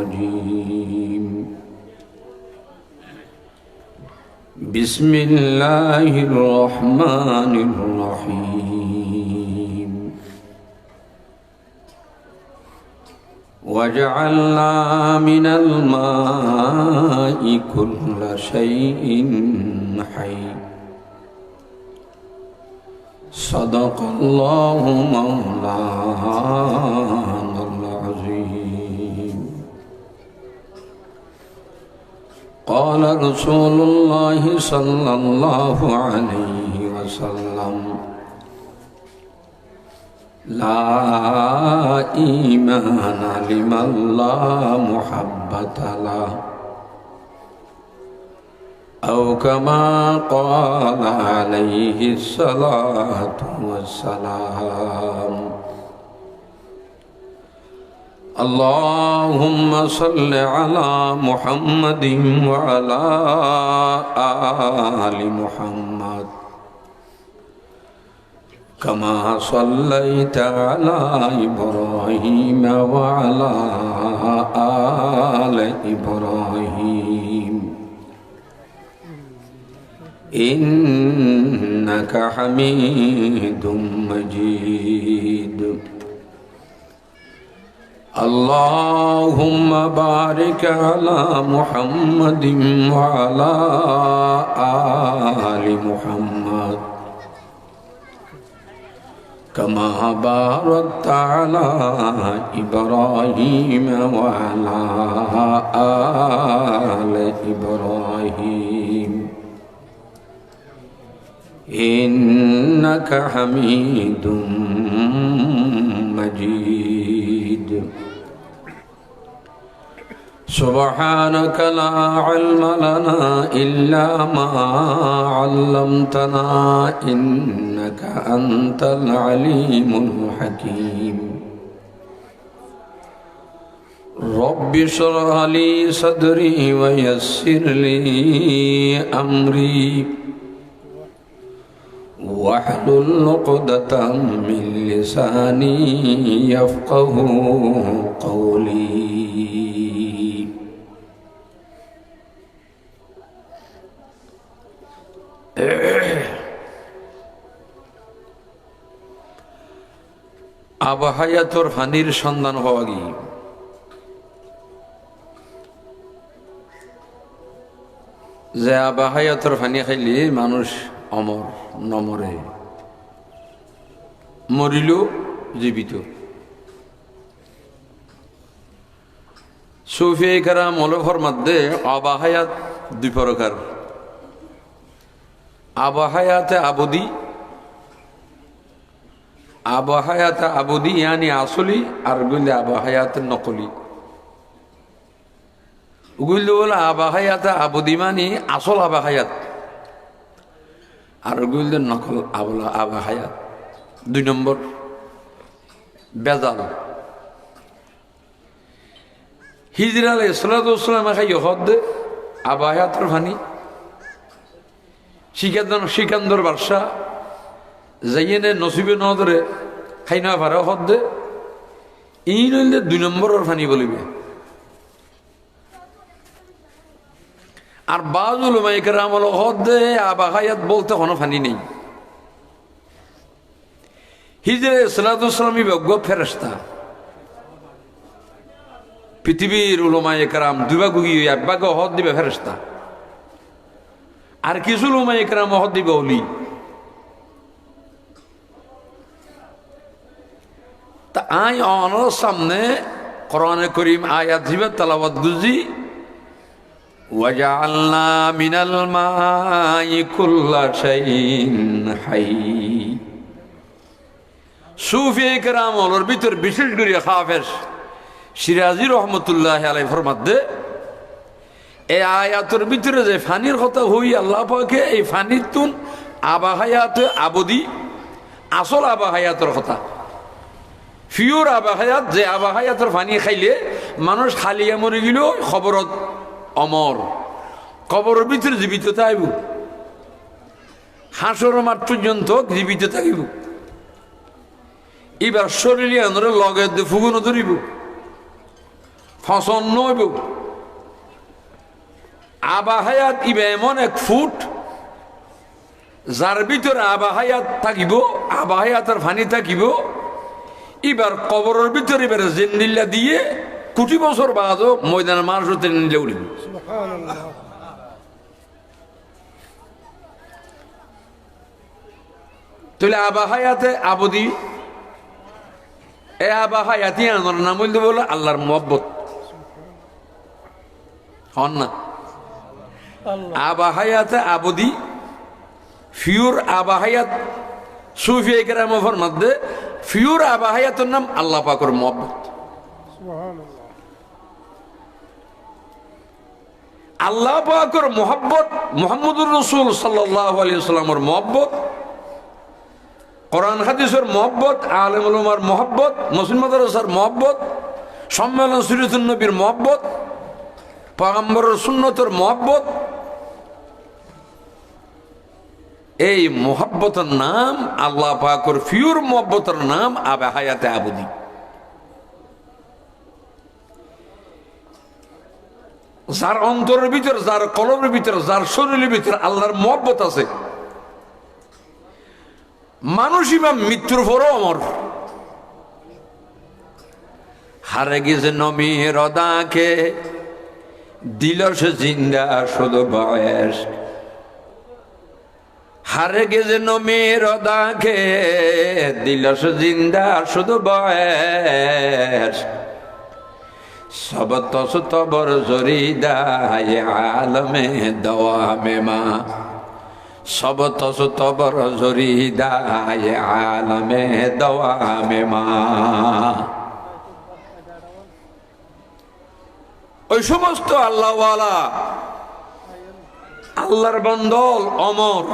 الرجيم بسم الله الرحمن الرحيم وجعلنا من الماء كل شيء حي صدق الله مولانا العظيم قال رسول الله صلى الله عليه وسلم لا إيمان لمن لا محبة له أو كما قال عليه الصلاة والسلام اللهم صل على محمد وعلى آل محمد كما صليت على إبراهيم وعلى آل إبراهيم إنك حميد مجيد اللهم بارك على محمد وعلى آل محمد كما باركت على إبراهيم وعلى آل إبراهيم إنك حميد مجيد سبحانك لا علم لنا إلا ما علمتنا إنك أنت العليم الحكيم رب اشرح لي صدري ويسر لي أمري واحلل عقدة من لساني يفقه قولي আবহায়াতর ফানির সন্ধান হওয়া গিয়ে যে আবহায়াতর ফানি খাইলে মানুষ অমর নমরে মরিল জীবিত সুফিয়ে কেরাম অলফর মধ্যে আবহায়াত দুই প্রকার আবহায়াতে আবদি আবহায়াতে আবদি ইয়ানি আসলি আর গুলি আবহায়াতে নকলি ওগুলো হলো আবহায়াতে আবদি মানে আসল আবহায়াত আর ওগুলো নকল আবহায়াত দুই নম্বর বেজাল হিজরা আলাইহিস সালাম খাই হদ আবহায়াতের ফানি সিকান্দর বাদশা যাইয়েনে নসিবে নদরে খাই না পারে হদ্দে ই নইলে দুই নম্বরের ফানি বলিবে আর বাজুল মাইকেরাম হলো হদ্দে আবহায়াত বলতে কোনো ফানি নেই হিজরে সালাতুসলামী বজ্ঞ ফেরেশতা পৃথিবীর উলামায়ে কেরাম দুই ভাগ গিয়ে এক ভাগ হদ দিবে ফেরেশতা আর কিছু উলামায়ে কেরাম হদ দিবে ওলি তা আই অনর সামনে কোরআনে করিম আয়াত দিবে তেলাওয়াত গুজি ওয়াজআলনা মিনাল মাই কুল্লা শাইইন হাই সুফিয়ে কেরাম ওর ভিতর বিশেষ করে হাফেজ সিরাজি রহমতুল্লাহ আলাইহি ফরমাতে এই আয়াতের ভিতরে যে ফানির কথা হই আল্লাহ পাকে এই ফানির তুন আবহায়াত আবদি আসল আবহায়াতের কথা ফিউর আবহায়াত যে আবহায়াতের ফানি খাইলে মানুষ খালিয়া মরে গেল খবরত অমর কবরের ভিতরে জীবিত থাকব হাসর মাঠ পর্যন্ত জীবিত থাকিব এবার শরীরে লগে ফুগুনো ধরিব ফসন নইব আবাহায়াত ইবে এমন এক ফুট যার ভিতরে আবাহায়াত থাকিব আবাহায়াতের ফানি থাকিব এবার কবরের ভিতরে এবার জিন্দিল্লা দিয়ে কোটি বছর বাদও ময়দানের মানুষ নিলে উঠিব তাহলে আবাহায়াতে আবদি এ আবাহায়াতি আনার নাম বলতে বলে আল্লাহর মোহাব্বত হন না আবাহায়াতে আবদি ফিউর আবাহায়াত সুফি কেরামের মধ্যে ফিউর আবাহায়াতের নাম আল্লাহ পাকের মোহাব্বত আল্লাহ পাকের মোহাব্বত মুহাম্মদুর রাসূল সাল্লাল্লাহু আলাইহি ওয়াসাল্লামের মোহাব্বত কোরআন হাদিসের মোহাব্বত আলেম উলামার মোহাব্বত মুসলিম মাদ্রাসার মোহাব্বত সম্মেলন সিরাতুন নবীর মোহাব্বত পয়গম্বরের সুন্নতের মোহাব্বত এই মোহাব্বতের নাম আল্লাহ পাকের ফিউর মোহাব্বতের নাম আবাহায়াতে আবদি যার অন্তরের ভিতর যার কলবের ভিতর যার শরীরের ভিতর আল্লাহর মোহাব্বত আছে মানুষ ইমাম মৃত্যুর পরও অমর হারে গেছে নবী রদাকে দিল সে জিন্দা শুধু বয়স হারে গেছে নবী রদাকে দিল সে জিন্দা শুধু বয়স সব তস তবর জরিদা আলমে দওয়ামে মা সব তস তবর জরিদায় আলমে দওয়ামে মা ওই সমস্ত আল্লাহওয়ালা আল্লাহর বন্দল অমর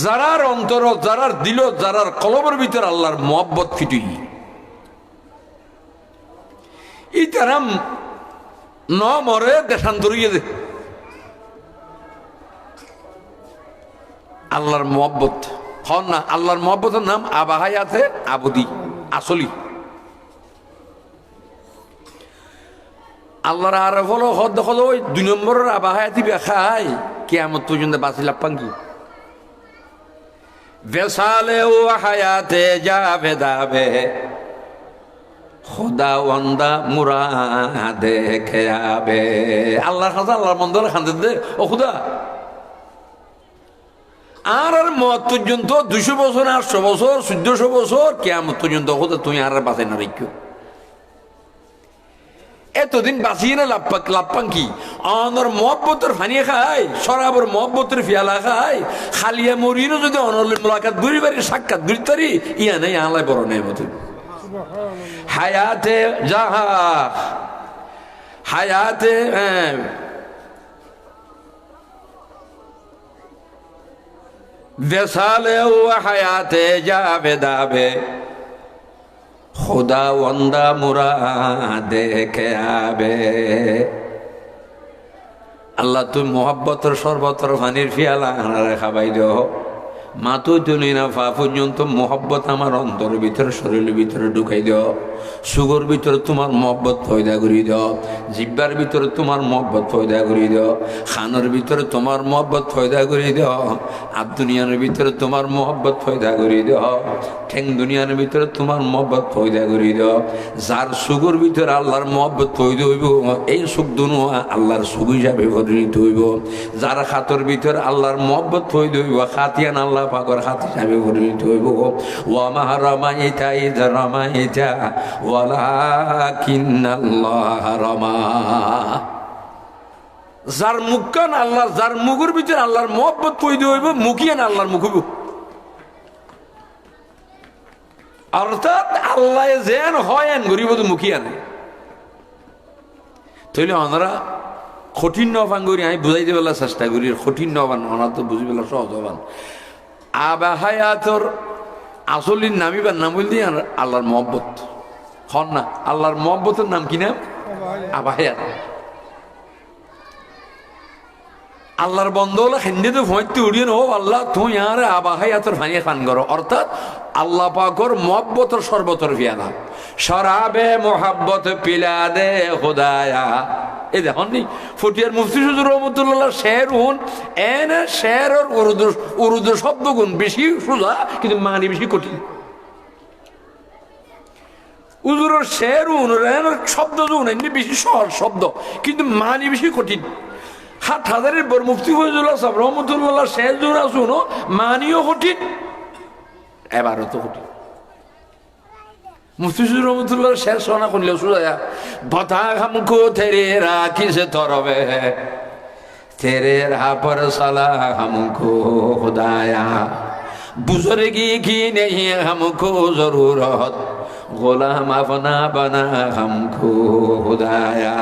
যারার অন্তর যারার দিল যারার কলবের ভিতর আল্লাহর মোহাব্বত ফিটুই ই তারাম ন মরে দেশান্তরিয়ে দে আল্লাহর মোহাব্বত হন না আল্লাহর মোহাব্বতের নাম আবাহায়াতে আবদি আসলি আল্লাহর আরফ হলো হদ হলো ওই 2 নম্বরের আবাহায়াতি বেখাই কিয়ামত পর্যন্ত বাঁচিলাম পাঙ্কি বেসালে ও হায়াতে যাবে দাবে খোদা ওয়ান্দা মুরাদে খেয়াবে আল্লাহর খাজা আল্লাহর মন্দর খান্দে দে ও খুদা আর মত পর্যন্ত 200 বছর 800 বছর 1400 বছর কিয়ামত পর্যন্ত খোদা তুমি আর বাঁচাই না রেখো এতদিন বাঁচিয়ে না লাপ্পাং কি অনর মহব্বতের ফানিয়ে খায় সরাবর মহব্বতের ফিয়ালা খায় খালিয়া মরিরও যদি অনর মোলাকাত ঘুরি বাড়ি সাক্ষাৎ ঘুরি তারি ইয়া নেই আল্লাহ বড় নেই মতো হায়াতে যাহা হায়াতে বেসালে ও হায়াতে যাবে দাবে খোদা ওয়ান্দা মুরাদে খেয়াবে আল্লাহ তুমি মোহাব্বতের সর্বত্র পানির ফিয়ালা আনারে খাবাই দাও মাতো তুলি না ফা পর্যন্ত মোহাব্বত আমার অন্তর ভিতরে শরীরের ভিতরে ঢুকাই দাও সুগর ভিতরে তোমার মোহাব্বত পয়দা করি দাও জিব্বার ভিতরে তোমার মোহাব্বত পয়দা করি দাও খানের ভিতরে তোমার মোহাব্বত পয়দা করি দাও আর দুনিয়ার ভিতরে তোমার মোহাব্বত পয়দা করি দাও ঠেং দুনিয়ার ভিতরে তোমার মোহাব্বত পয়দা করি দাও যার সুগর ভিতরে আল্লাহর মোহাব্বত পয়দা হইব এই সুখ দুনো আল্লাহর সুখ হিসাবে পরিণত হইব যার খাতর ভিতরে আল্লাহর মোহাব্বত পয়দা হইব খাতিয়ান আল্লাহ পাগর হাত হিসাবে পরিণত হইব ওয়া মা রামাইতা ইয রামাইতা ওয়ালাকিন্নাল্লাহ রামা যার মুখকান আল্লাহ যার মুখের ভিতরে আল্লাহর মোহাব্বত পয়দা হইব মুখিয়ান আল্লাহর মুখ হইব অর্থাৎ আল্লাহ যেন হয়েন গরিব তো মুখিয়ান তাইলে ওনারা কঠিন নবান করি আমি বুঝাইতে পেলার চেষ্টা করি কঠিন নবান ওনার তো বুঝি পেলার সহজ হবান আবাহায়াতর আসলির নামিবার নাম বলতে আল্লাহর মোহাব্বত হন না আল্লাহর মোহাব্বতের নাম কি নাম আবাহায়াত আল্লাহর বন্ধ হলো হিন্দি তো ভয়তে উড়িয়ে ও আল্লাহ তুই আর আবাহাই এত ভাঙিয়ে ফান করো, অর্থাৎ আল্লাহ পাকর মহব্বতর সর্বতর ফিয়ানা শরাবে মোহাব্বত পিলা দে খোদায়া। এই দেখুন নি ফটিয়ার মুফতি হুজুর রহমতুল্লাহ শের হুন এন শের আর উর্দু শব্দ গুণ বেশি সোজা কিন্তু মানি বেশি কঠিন। হুজুরের শের হুন শব্দ গুণ এমনি বেশি সহজ শব্দ কিন্তু মানি বেশি কঠিন। হাত হাজারের বর মুফতি ফজলুল্লাহ সাহেব রহমতুল্লাহ শেষ জোড়া শুনো মানিও কঠিন এবারও তো কঠিন। মুফতি ফজলুর রহমতুল্লাহ শেষ শোনা করলেও শুধু বতা হামকো তেরে রাখি সে তরবে তেরে রাহ পর সালা হামকো খুদায়া বুজুর্গি কি নেহি হামকো জরুরত গোলাম আপনা বনা হামকো খুদায়া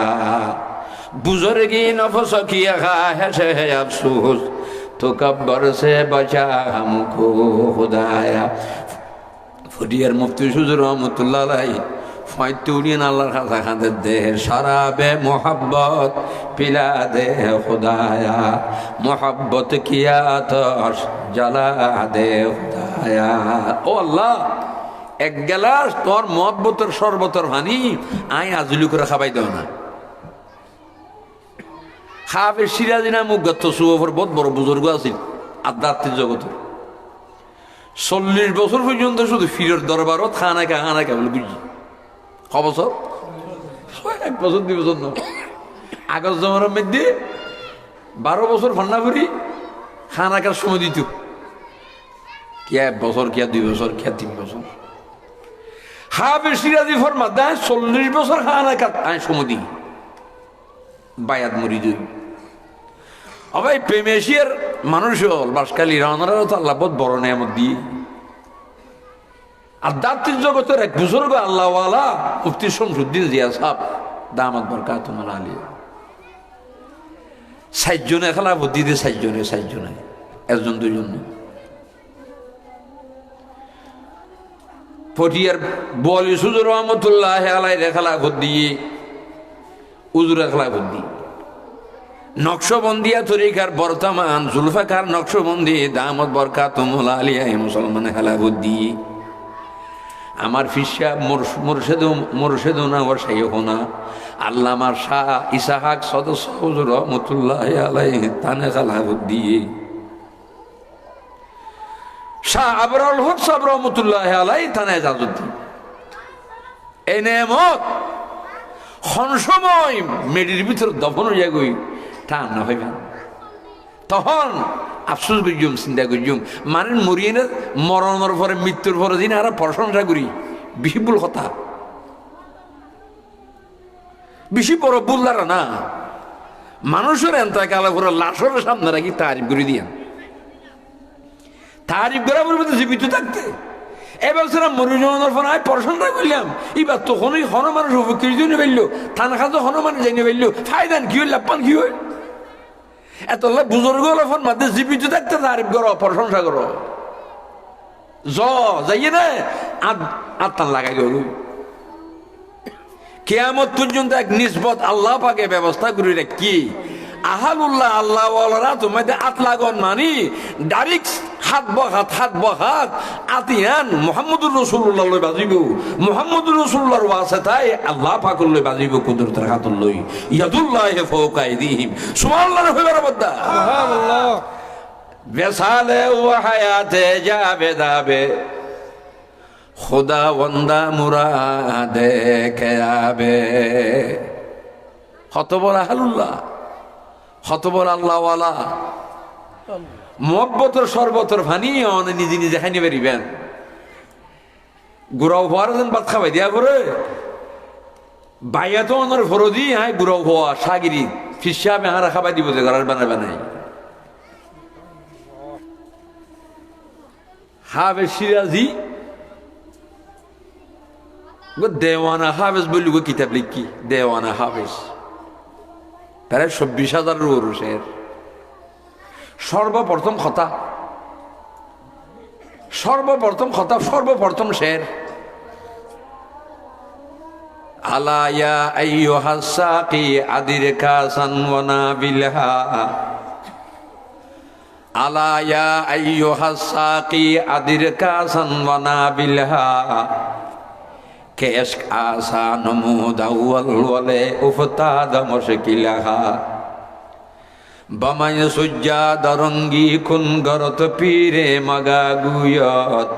बुजुर्गी नफ्स किया है अफसोस तो कब्र से बचा हमको खुदाया। फटियार मुफ्ती हुजूर रहमतुल्लाह अलैहि फैतुलियन अल्लाहर खासा खाते दे शराबे मोहब्बत पिला दे खुदाया मोहब्बत किया तो जला दे खुदाया। ओ अल्लाह एक गिलास तोर मोहब्बतर शरबतर पानी आय आजुली करे खाबाई दाও না। হাফেজ সিরাজি নামে গত সুবর বহুত বড় বুজুর্গ আছিল আধ্যাত্মিক জগতের 40 বছর পর্যন্ত শুধু ফিরের দরবারত খানাকা বলে বুঝি ক বছর 1 বছর 2 বছর না আগস্ট জমার মধ্যে 12 বছর ফান্না করি খানাকার সময় দিত কি 1 বছর কি 2 বছর কি 3 বছর। হাফেজ সিরাজি ফরমা দেয় 40 বছর খানাকা আই সময় দিই বায়াত মুরিদ আবাই প্রেমেশিয়ার মানুষ হল বাসকালী রানারও তো আল্লাহ বহুত বড় নেয়ামত দিয়ে আধ্যাত্মিক জগতের এক বুজুর্গ আল্লাহওয়ালা মুফতি শামসুদ্দিন জিয়া সাহেব দামাত বরকাতুহুল আলিয়া 60 জনে খেলা বুদ্ধি দিয়ে 60 জনে একজন দুইজন ফটিয়ার বলি হুজুর রহমতুল্লাহ আলাইহি খেলা বুদ্ধি হুজুর খেলা বুদ্ধি নকশবন্দিয়া তরিকার বর্তমান জুলফাকার নকশবন্দি দামত বরকাতুহুল আলিয়া মুসলমান খেলা বুদ্ধি আমার ফিসা মুর্শেদুনা ও শাইখুনা আল্লামা শাহ ইসাহাক সদস্য হুজুর রহমতুল্লাহ আলাইহি তানে খেলা বুদ্ধি শাহ আবরাল হক সাহেব রহমতুল্লাহ আলাইহি তানে জাজুদ্দিন এই নেমত কোন সময় মেডির ভিতর দফন হইয়া গই তা না হইবেন তখন আফসোস করিম চিন্তা করিম মানে মরিয়ে না মরণের পরে মৃত্যুর পরে দিন আর প্রশংসা করি বেশি ভুল কথা বেশি বড় বুল্লারা না মানুষের এন্তকালের পরে লাশের সামনে রাখি তারিফ করে দিয়া তারিফ করা বলবে জীবিত থাকতে এবার সেরা মরিজনের ফোন আমি প্রশংসা করলাম এবার তখনই হন মানুষ উপকৃত জন্য ফেললো থানা খাতো হন মানুষ জানিয়ে ফেললো ফায়দান কি হইল লাপান কি হইল এত বুজুর্গ ফোন মাঝে জীবিত থাকতে তারিফ করো প্রশংসা করো যাইয়ে না আত্মান লাগাই গেল কিয়ামত পর্যন্ত এক নিসবত আল্লাহ পাকে ব্যবস্থা করে রাখি আহালুল্লাহ আল্লাহওয়ালারা তোমাদের আতলাগন মানি ডাইরেক্ট হাত বহাত আতিয়ান মুহাম্মদুর রাসূলুল্লাহ লই বাজিব মুহাম্মদুর রাসূলুল্লাহর ওয়াসিতায় আল্লাহ পাকের লই বাজিব কুদরতের হাতুল লই ইয়াদুল্লাহি ফাওকা আইদিহিম সুবহানাল্লাহ হইবার বদ্দা সুবহানাল্লাহ বেসালে ওয়া হায়াতে জাবেদাবে খুদা ওয়ান্দা মুরাদে কেয়াবে হতবর আহালুল্লাহ হতবর আল্লাহওয়ালা মোহব্বতর সর্বতর ভানি নিজে নিজে খাইনি পারিবেন গুড়াও হওয়ার যেন ভাত খাবাই দিয়া করে বাইয়া তো অনার ফরদি হ্যাঁ গুড়াও হওয়া সাগিরি ফিসা বেহারা খাবাই দিব যে ঘরের বানায় বানাই হাফেজ সিরাজি দেওয়ানা হাফেজ বললি গো কিতাব লিখি দেওয়ানা হাফেজ প্রায় 26,000 ওরসের সর্বপ্রথম সর্বপ্রথম শের আলায়া আইয়ুহাস সাকি আদিরকা সানওয়ানা বিলহা আলা ইয়া আইয়ুহাস সাকি আদির কাসান ওয়া নাবিলহা কে ইশক আসা নমুদ আউয়াল ওয়ালে উফতাদ মুশকিলাহা বামায় সুজ্জাদ রঙ্গি খুন গরত পীরে মগা গুয়ত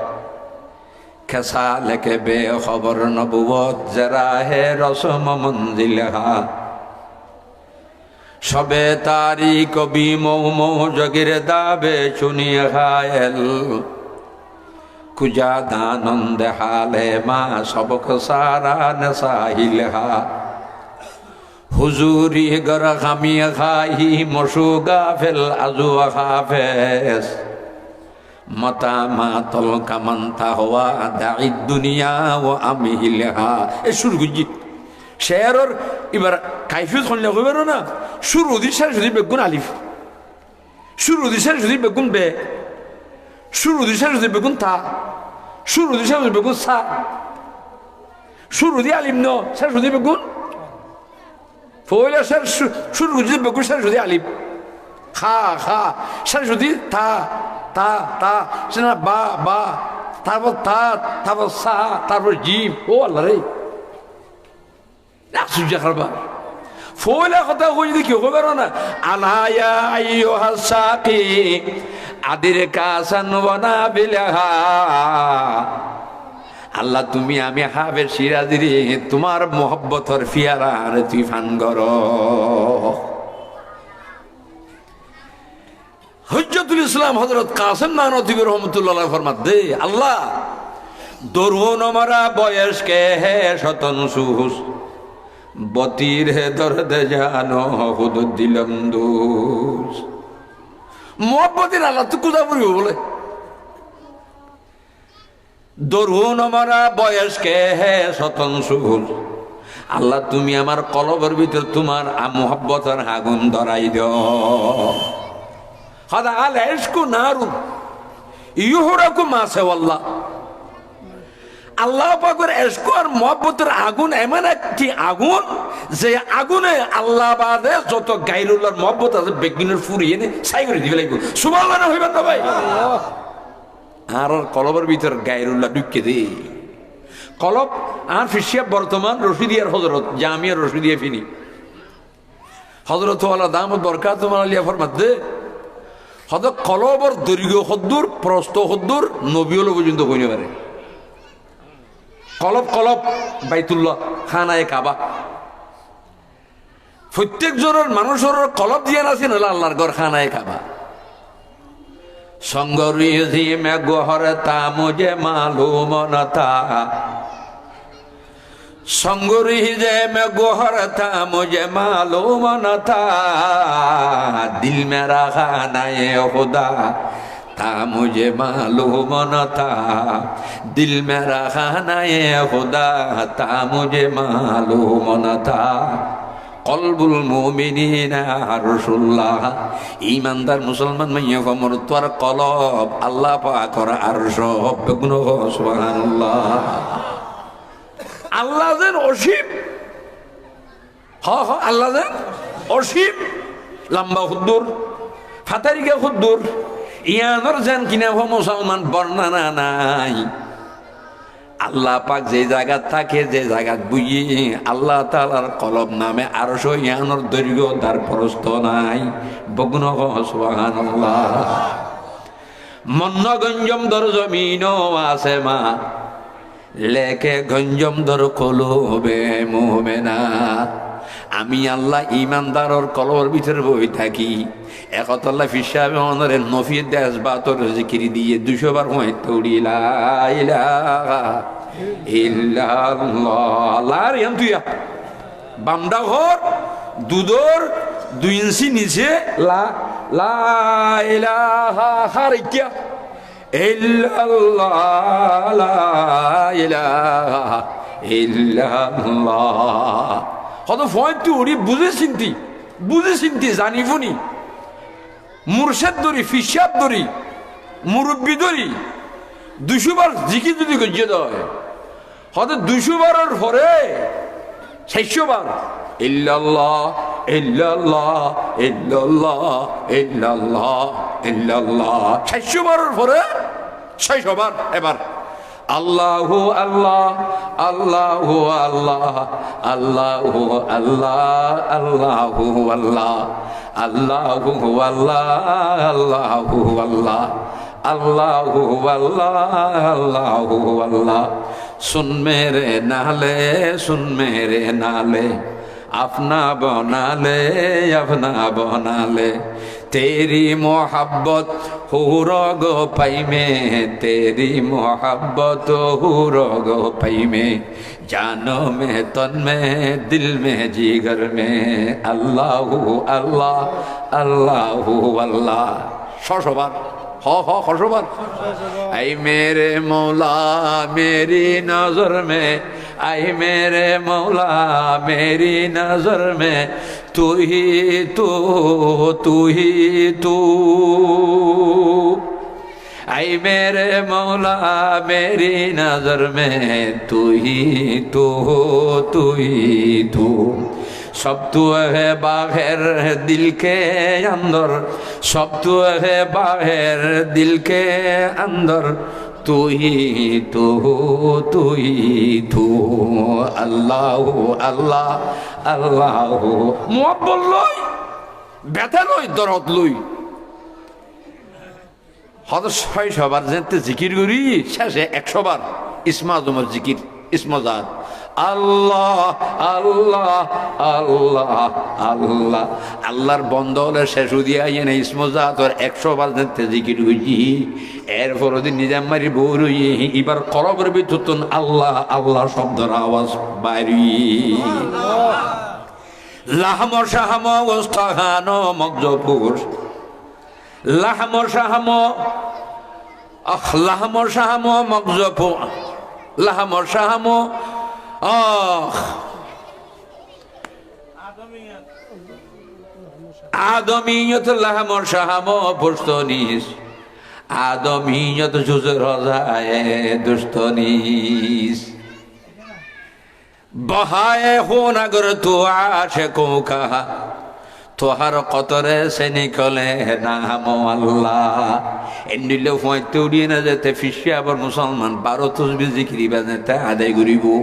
খেসালকে বে খবর নবুয়ত জরা হে রসম মঞ্জিলহা সবে তারি কবি মৌ মৌ জগির দাবে শুনিয়ে খায়েল কুজা দানন্দ হালে মা সবক সারা নসাহিলহা হুজুরি গর খামিয়ে খাহি মশু গাফেল আজু হাফেজ মতা মাতল কামান্তা হওয়া দাঈ দুনিয়া ও আমিহিলহা এ শুরু গুজি শেয়ারর এবার কাইফিয়ত হলে কইবার না শুরু দিশার যদি বেগুন আলিফ শুরু দিশার যদি বেগুন বে শুরু দিশার যদি বেগুন তা শুরু দিশার যদি বেগুন সা শুরু দি আলিম ন স্যার যদি বেগুন ফয়লা স্যার শুরু যদি বেগুন স্যার যদি আলিফ খা খা স্যার যদি তা তা তা সেনা বা বা তারপর তা তারপর সা তারপর জিম ও আল্লাহ রে সুজা খারবা ফয়লা কথা কই যদি কেউ কইবার না আলায়া আইয়ুহাস সাকি আদির কাসান ওয়া নাবিলহা আল্লাহ তুমি আমি হাবের সিরাজিরে তোমার মোহব্বতর ফিয়ারার তুই ফান কর হুজ্জতুল ইসলাম হযরত কাসেম নানতুবি রহমাতুল্লাহ ফরমাত দে আল্লাহ দরুন আমারা বয়স কে হে শতন সুহুস বতির হে দর্দ জানো খুদ দিলম দুস মোহব্বতের আল্লাহ তো কুদা পড়িব বলে দরুন আমারা বয়স কে হে শতন সুহুস আল্লাহ তুমি আমার কলবের ভিতর তোমার মোহব্বতের আগুন ধরাই দাও হাদা আল ইশকু নারুন ইউহরাকু মা সাওয়াল্লাহ আল্লাহ পাকের ইশক আর মুহাব্বতের আগুন এমন একটি আগুন যে আগুনে আল্লাহ বাদে যত গায়রুল্লাহর মুহাব্বত আছে বেগিনের ফুরিয়ে নে ছাই করে দিবে লাগবে সুবহানাল্লাহ হইবা না ভাই আর কলবের ভিতর গায়রুল্লাহ ঢুকে দে কলব আর ফিশিয়া বর্তমান রশিদিয়ার হযরত জামিয়া রশিদিয়া ফিনি হযরত ওয়ালা দামত বরকাতুহু আলিয়া ফরমাত দে হদ কলবর দৈর্ঘ্য হদ্দুর প্রস্থ হদ্দুর নবী হলো পর্যন্ত কইতে পারে কলব কলব বাইতুল্লাহ খানায়ে কাবা প্রত্যেক জনের মানুষের কলব দিয়ে আছে না আল্লাহর ঘর খানায়ে কাবা সংগরিজি মে গোহরতা মুঝে মালুম নতা संगुरीजे में गोहर था मुझे मालूम न था दिल मेरा खाना ये खुदा था मुझे मालूम न था दिल मेरा खाना ये खुदा था मुझे मालूम न था कल्बुल मुमिनीना अरशुल्लाह ईमानदार मुसलमान माइया कमर तोर कलब अल्लाह पाकर अरश बेगुनो सुबहानाल्लाह আল্লাহ যেন অসীম আল্লাহ যেন অসীম লম্বা হুদ্দুর ফাতারিকা হুদ্দুর ইয়ানোর যেন কিনা মুসলমান বর্ণনা নাই আল্লাহ পাক যে জায়গা থাকে যে জায়গা বুঝি আল্লাহ তাআলার কলব নামে আরশ ইয়ানোর দৈর্ঘ্য তার প্রস্থ নাই বগুন সুবহানাল্লাহ মন্নগঞ্জম দর জমিন আছে মা লেকে গঞ্জম দর কলবে মুমিনা আমি আল্লাহ ইমানদারর কলবের ভিতরে বই থাকি একতল্লাহ ফিসাবে অনরে নফিয়ে দেশ বাতর জিকির দিয়ে 200 বার হয় তৌড়ি লা ইলাহা ইল্লাল্লাহ লার ইয়ান্তুয়া বামডা ঘর দুদর 2 ইঞ্চি নিচে লা লা ইলাহা হারিকিয়া ইল্লাল্লাহ লা ইলাহা ইল্লাল্লাহ কত ফয়তু ওরি বুঝে চিন্তি জানি ফুনি মুর্শিদ দরি ফিসাব দরি মুরব্বি দরি 200 বার জিকির যদি গজ্জে দেয় হয়তো 200 বারের পরে 600 বার ইল্লাল্লাহ ইল্লাল্লাহ ইল্লাল্লাহ ইল্লাল্লাহ ইল্লাল্লাহ 600 বারের পরে 600 বার এবার আল্লাহু আল্লাহ আল্লাহু আল্লাহ আল্লাহু আল্লাহ আল্লাহু আল্লাহ আল্লাহু আল্লাহ আল্লাহু আল্লাহ আল্লাহু আল্লাহ আল্লাহু আল্লাহ सुन मेरे नाले अपना बना ले तेरी मोहब्बत हो गो पाई में तेरी मोहब्बत हो गो पाई में जानो में तन में दिल में जिगर में अल्लाह अल्लाह अल्लाह अल्लाह शोशोबार खशोबार आई मेरे मौला मेरी नजर में आई मेरे मौला मेरी नजर में तू ही तू आई मेरे मौला मेरी नजर में तू ही तू सब तू है बाहर दिल के अंदर सब तू है बाहर दिल के अंदर तू ही तू अल्लाह अल्लाह अल्लाह मोहब्बत लई ব্যথা লই দরদ লই হয়তো 600 বার যেতে জিকির করি শেষে 100 বার ইসমা আজমের জিকির ইসমজাত আল্লাহ আল্লাহ আল্লাহ আল্লাহ আল্লাহর বন্ধ হলে শেষ দিয়া এনে ইসমজাতর 100 বার যেতে জিকির করি এরপর দিন নিজাম মারি বউর এবার কলবের ভিতর আল্লাহ আল্লাহ শব্দের আওয়াজ বাইরি লাহম শাহম ওস্তাহানো মগজপুর লাহম শাহম লাহম শাহম মগজপুর লাহম শাহম আদমিয়ত লাহম শাহম পুস্তনিস আদমিয়ত জুজর যায় দুস্তনিস बहाए खून अगर तू आशिकों का तो हर कतरे से निकले नाम अल्लाह एंडिले फुआते उड़िए ना जाते फिशिया पर मुसलमान 12 तस्बीह जिक्री बाजते आदाय करिबो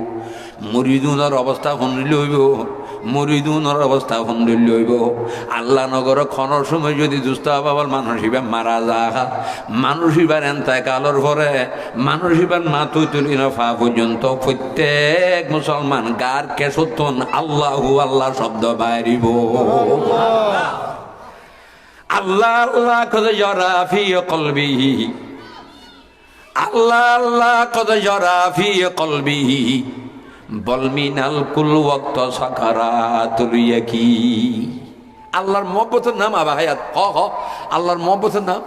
मुरिदुनर अवस्था हुनरिले हইবো मुरिदुनर अवस्था हुनरिले हইবো আল্লাহ নগর খনর সময় যদি দুস্তা বাবার মানুষ ইবা মারা যায় মানুষ ইবার এন্তেকালের পরে মানুষ ইবার মাথা তুলি না পা পর্যন্ত প্রত্যেক মুসলমান গার কেশতন আল্লাহু আল্লাহ শব্দ বাইরিব আল্লাহ আল্লাহ কদ জরা ফি কলবিহি আল্লাহ আল্লাহ কদ জরা ফি কলবিহি বলমিনাল কুল ওয়াক্ত সাকারাতুল ইয়াকি আল্লাহর মহব্বতের নাম আবা হায়াত আল্লাহর মহব্বতের নাম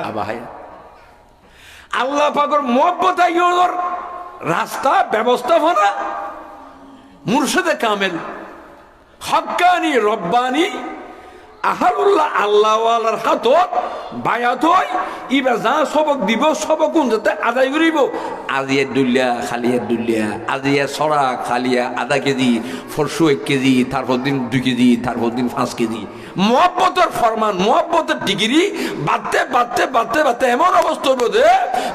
আবা হায়াত আল্লাহ পাকের মহব্বত আইয়োর রাস্তা ব্যবস্থাপনা মুর্শিদে কামেল হক্কানি রব্বানি আহারুল্লাহ আল্লাহ ওয়ালার হাতত বায়াত হয় ইবার যা সবক দিব সবক যাতে আদায় করিব আজিয়ে দুলিয়া খালিয়া দুলিয়া আজিয়ে সরা খালিয়া আধা কেজি ফরশু 1 কেজি তারপর দিন 2 কেজি তারপর দিন 5 কেজি মহব্বতের ফরমান মহব্বতের ডিগ্রি বাড়তে বাড়তে বাড়তে বাড়তে এমন অবস্থা হইব যে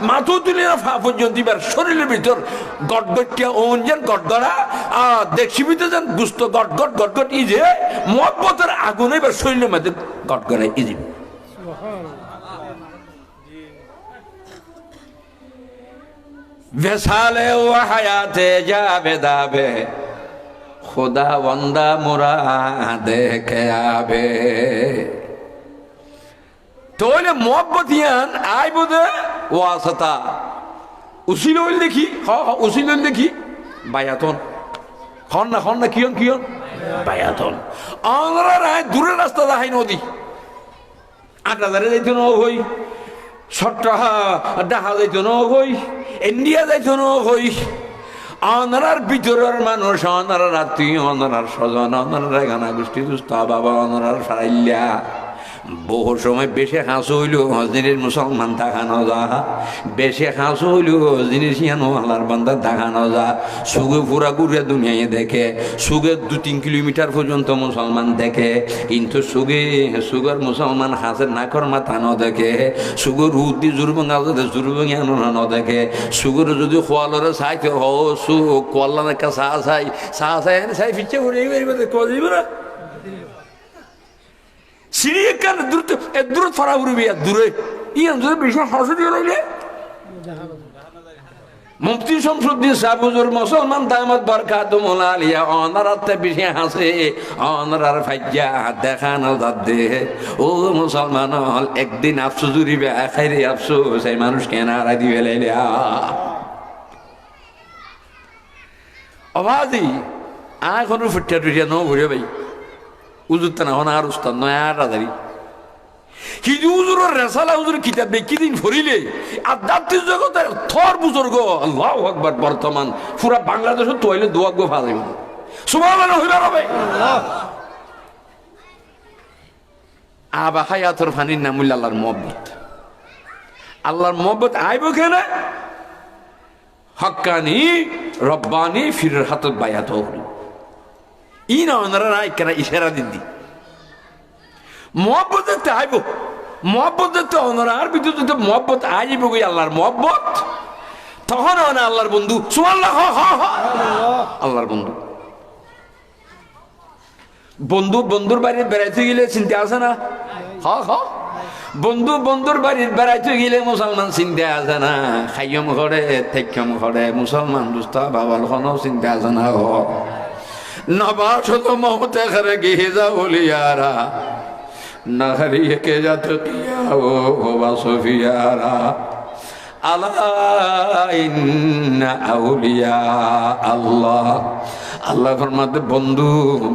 মাথা তুলে না ফা পর্যন্ত ইবার শরীরের ভিতর গটগটিয়া ওঞ্জন গটগড়া দেখছি ভিতরে যেন গুস্ত গটগট গটগট ই যে মহব্বতের আগুনে এবার শরীরের মধ্যে গটগড়া ইজি वेसाले व हयाते जाबे दाबे खुदा वंदा मुरादे के आबे तोले मोहब्बतियान आय बुदे वासता उसी लोल देखी हाँ उसी लोल देखी बायातोन खन्ना कियन कियन बायातोन आंध्रा राय दूर रास्ता दाहाई नदी आटा दारे जाइतो न होई सट्टाहा डाहा जाइतो न होई इंडिया जाइतो न होई আনার ভিতরের মানুষ আনার আত্মীয় আনার স্বজন আনার গানা গোষ্ঠী দুস্তা বাবা আনার সারাইল্যা বহু সময় বেশি হাসু হইল জিনিস মুসলমান দেখানো যা, বেশি হাসু হইল জিনিস ইয়ানো আল্লাহর বান্দা দেখানো যা। সুগে পুরা ঘুরে দুনিয়ায় দেখে, সুগে 2-3 কিলোমিটার পর্যন্ত মুসলমান দেখে, কিন্তু সুগের মুসলমান হাসের নাকর মাথা ন দেখে, সুগের রুদ দিয়ে জুরবঙ্গা যদি জুরবঙ্গিয়ানো ন দেখে, সুগের যদি খোয়ালরে চাইতে সু কোয়াল্লার একটা চাই ফিচ্ছে ঘুরে কদিব না সিঁড়ি কেন দূরে ফরা উড়বি আর দূরে ইয়ান যদি বেশি হাসি দিয়ে রইলে। মুফতি শামসুদ্দিন সাহেব মুসলমান দামাত বরকাতুহুল আলিয়া অনারাতে বেশি হাসে, অনারার ফাইজা দেখানো দে। ও মুসলমান একদিন আফসোস উড়িবে, খাইরে আফসোস এই মানুষ কেন হারাই দিবে লাইলা অবাদি এখনো ফুটিয়া টুটিয়া ন ঘুরে ভাই উজুরটা না হন আর উস্তাদ নয় আর রাজারি কিন্তু হুজুরের রেসালা হুজুরের কিতাব বেকি দিন ফরিলে আধ্যাত্মিক জগতের থর বুজুর্গ আল্লাহু আকবার বর্তমান পুরা বাংলাদেশের তোইলে দোয়া গো ফাজিব সুবহানাল্লাহ হইবা হবে আবা হায়াতুর ফানির নাম হইল আল্লাহর মহব্বত। আল্লাহর মহব্বত আইব কেন? হক্কানি রব্বানি ফিরের হাতত বায়াত হইল ই না ওনারা নাই কেন ইশারা দিদি মহব্বত দেখতে আইব, মহব্বত দেখতে ওনারা আর বিদ্যুৎ দেখতে মহব্বত আইব গই আল্লাহর মহব্বত তখন না আল্লাহর বন্ধু সুবহানাল্লাহ আল্লাহর বন্ধু। বন্ধুর বাড়ির বেড়াইতে গেলে চিন্তা আছে না? বন্ধুর বাড়ির বেড়াইতে গেলে মুসলমান চিন্তা আছে না? খাইয়ম ঘরে থেকম ঘরে মুসলমান দুস্তা বাবাল খনো চিন্তা আছে না? নবাসত মহতে ঘরে গিয়ে যা বলিয়ারা না হারিয়ে কে যাত কিয়া ও বা সফিয়ারা আল্লাহ ইন্না আউলিয়া আল্লাহ। আল্লাহ ফরমাতে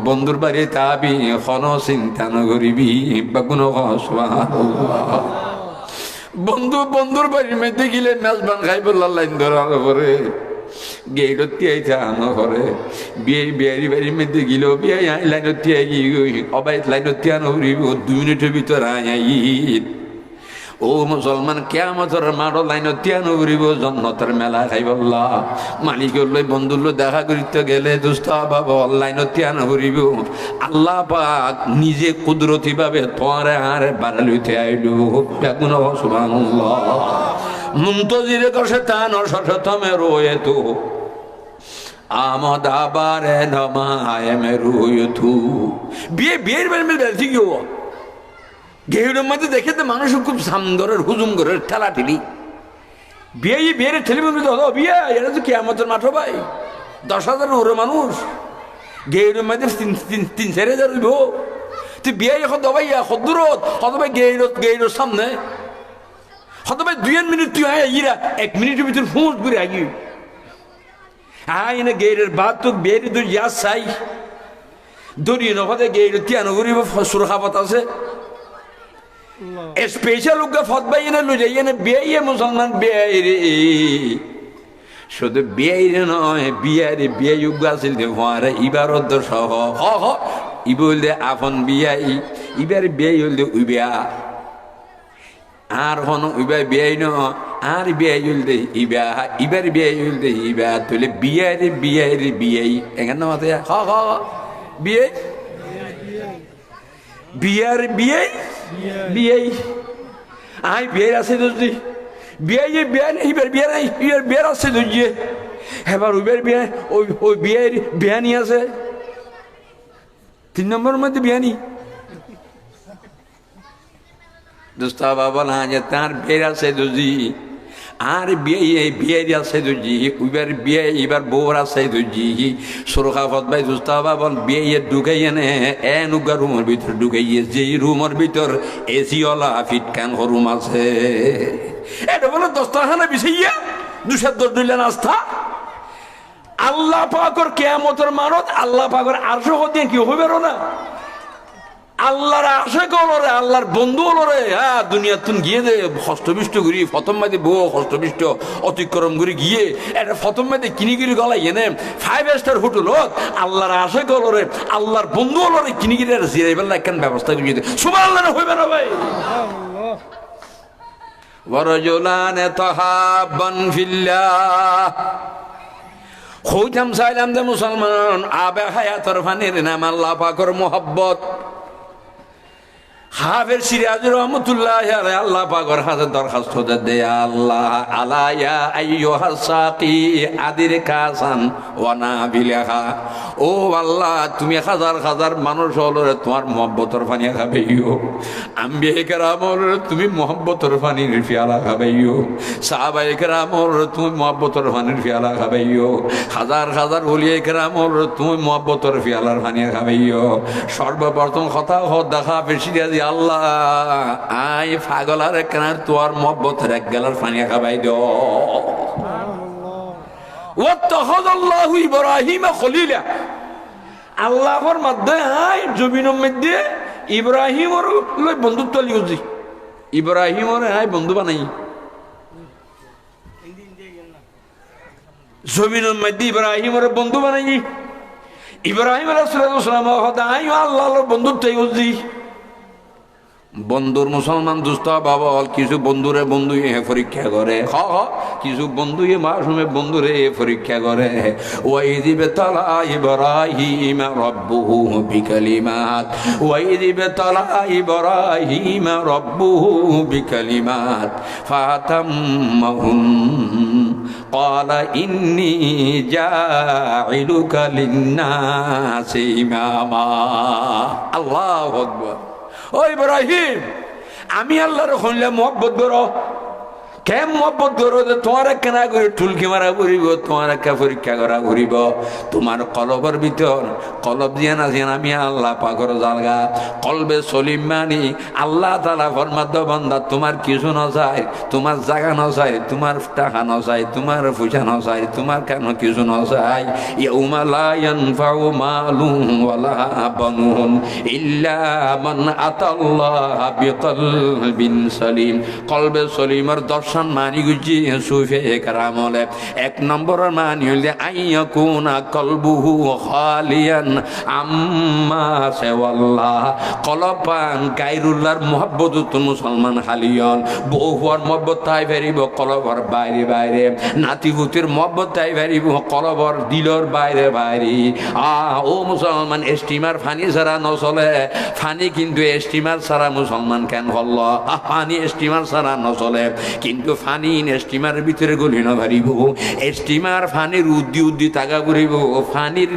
বন্ধুর বাড়ি তাবি কোনো চিন্তা ন করিবি বা কোনো সুবহানাল্লাহ। বন্ধুর বাড়ির মধ্যে গেলে মেজবান খাইব লাইন ধরার পরে গেইরতি আইতে আনো করে বিয়ারি বাড়ির মধ্যে গেল বিয়ে লাইনতি আই অবাই লাইনতি আনো করিব 2 মিনিটের ভিতর আই ও মুসলমান কিয়ামতের মাঠ লাইনত তিয়ানো করিব জন্নতের মেলা খাইবল্লা মালিকের লই বন্ধুর লই দেখা করিতে গেলে দুষ্ট বাবা লাইনত তিয়ানো করিব আল্লাহ পাক নিজে কুদরতি ভাবে তোমারে আরে বাড়াইতে আইলো বেগুন সুবহানাল্লাহ মুনতজিরে কসে তান শতমে রয়েতো আমদ আবারে নমায় মে রুয়তু বিয়ের বারে মে বেশি গিয়ে গেহুরের মধ্যে দেখে তো মানুষ খুব সামদরের হুজুম ঘরের ঠেলা ঠেলি বিয়ের ঠেলি হলো বিয়ে এটা তো কিয়ামতের মাঠ ভাই 10,000 ওরে মানুষ গেহুরের মধ্যে 3-4,000 হইব তুই বিয়ে এখন দবাই সদূরত হতবাই গেহুরের সামনে হতবাই 2 মিনিট তুই আয় ইরা 1 মিনিটের ভিতর ফুঁস ঘুরে আগি না গেহুরের বাদ তো বিয়ের তুই যা চাই দড়িয়ে নখতে গেহুর তিয়ানো করিব সুরখাপত আছে স্পেশাল উগা ফতবাই না লই যাই না বিয়ে মুসলমান বিয়ে শুধু বিয়ে নয় বিয়ে উগা আছিল দেওয়ারে ইবারত সহ ই বললে আপন বিয়াই ইবার বিয়ে হইল উইবা আর হন উইবা বিয়ে ন আর বিয়ে হইল দে ইবা ইবার বিয়ে হইল দে ইবা তুলে বিয়ে এখানে মাতে বিয়ে বিয়ে আই বিয়ে আছে দুজি বিয়ে নেই বিয়ে আছে দুজি এবার উবের বিয়ে ওই বিয়ের বিয়ানি আছে 3 নম্বরের মধ্যে বিয়ানি দোস্তা বাবা না যে তার বিয়ে আছে দুজি আর বিয়ে আছে দুজি উবের বিয়ে এবার বউর আছে দুজি সুরখাফত ভাই দোস্তা বাবা বিয়ে ঢুকাই এনে নুগা রুমের ভিতর ঢুকাইয়ে যেই রুমের ভিতর এসিওয়ালা ফিটকান রুম আছে এটা বলে 10টাখানা বিছাইয়া 210 দিলেন আস্থা আল্লাহ পাকের কিয়ামতের মানত আল্লাহ পাকের আরশ হতে কি হবে না আল্লাহর আশেক হলো রে, আল্লাহর বন্ধু হলো রে। হ্যাঁ, দুনিয়া তুন গিয়ে দে হস্তবিষ্ট করি প্রথম মাঝে বউ হস্তবিষ্ট অতিক্রম করে গিয়ে একটা প্রথম মাঝে কিনি কিনি গলায় এনে 5 স্টার হোটেল হোক, আল্লাহর আশেক হলো রে, আল্লাহর বন্ধু হলো রে, কিনি কিনি জিরাই বেলা কেন ব্যবস্থা করিয়ে দে। সুবহানাল্লাহ হইবে না ভাই? ওয়ারাজুলান তাহাব্বান ফিল্লাহ, হইতাম চাইলাম যে মুসলমান আবে হায়াতর ফানির নাম আল্লাহ পাকের মোহাব্বত। হাফেজ সিরাজুর রহমতুল্লাহ আলাইহি আল্লাহ পাকের হাতে দরখাস্ত দে, আল্লাহ আলায়া আইয়ুহাস সাকি আদির কাসান ওয়া নাবিলাহা, ও আল্লাহ তুমি হাজার হাজার মানুষ হলো তোমার মোহাব্বতের পানি খাবেইও, আম্বিয়া কেরাম তুমি মোহাব্বতের পানির পিয়ালা খাবেইও, সাহাবায়ে কেরাম তুমি মোহাব্বতের পানির পিয়ালা খাবেইও, হাজার হাজার ওলিয়ে কেরাম তুমি মোহাব্বতের পিয়ালার পানি খাবেইও। সর্বপ্রথম কথা দেখা বেশি দিয়ে আল্লাহ আই পাগলার কেনার তোর মোহাব্বতের এক গেলার পানি খাবাই দো। ওয়াত্তাখাযাল্লাহু ইব্রাহিমা খলিলা, আল্লাহর মধ্যে আই জমিনের মধ্যে ইব্রাহিমর লই বন্ধুত্ব লিখছি, ইব্রাহিমর আই বন্ধু বানাই জমিনের মধ্যে ইব্রাহিমর বন্ধু বানাই। ইব্রাহিম আলাইহিস সালাম আই আল্লাহর বন্ধুত্ব লিখছি। বন্ধুর মুসলমান দুস্ত বাবা কিছু বন্ধুরে বন্ধু পরীক্ষা করে, কিছু বন্ধু মাসুমে বন্ধুরে পরীক্ষা করে। ওয়াইদিবে তালা ইব্রাহিম রাব্বুহু বিকালিমাত, ওয়াইদিবে তালা ইব্রাহিম রাব্বুহু বিকালিমাত ফাতাম্মাহুন ক্বালা ইন্নী জাইলুকা লিন্নাসি ইমামা। আল্লাহু আকবার। ও ইব্রাহিম, আমি আল্লাহর শুনলে মহব্বত করো, কেম মহব্বত করো যে তোমার কেনা করে টুলকি মারা ঘুরিব, তোমার একটা পরীক্ষা করা ঘুরিব। তোমার কলবের ভিতর কলব দিয়ে না যেন আমি আল্লাহ পাকর জালগা কলবে সলিম মানি আল্লাহ তাআলা ফরমাদ্দ বান্দা তোমার কিছু ন চাই, তোমার জায়গা ন চাই, তোমার টাকা ন চাই, তোমার পয়সা ন চাই, তোমার কেন কিছু ন চাই। ইয়াউমা লা ইয়ানফাউ মালুন ওয়ালা বানুন ইল্লা মান আতাল্লাহা বিকলবিন সালিম। কলবে সলিমের দর্শন মানি গুজি সুফে কারামলে এক নম্বরের মানি হইলে আইয়াকুনা কলবুহু খালিয়ান আম্মা সাওয়াল্লাহ, কলবান গায়রুল্লাহর মুহাব্বত মুসলমান হালিয়ন। বহুয়ার মুহাব্বত তাই ফেরিব কলবর বাইরে বাইরে, নাতিপুতির মুহাব্বত তাই ফেরিব কলবর দিলর বাইরে বাইরে। ও মুসলমান স্টিমার ফানি ছাড়া নচলে, ফানি কিন্তু স্টিমার ছাড়া মুসলমান কেন হল, ফানি স্টিমার ছাড়া নচলে, কিন্তু ফানি স্টিমার ভিতরে গলি না ভারিব, স্টিমার ফানির উদ্দি উদ্দি তাগা করিব, ফানির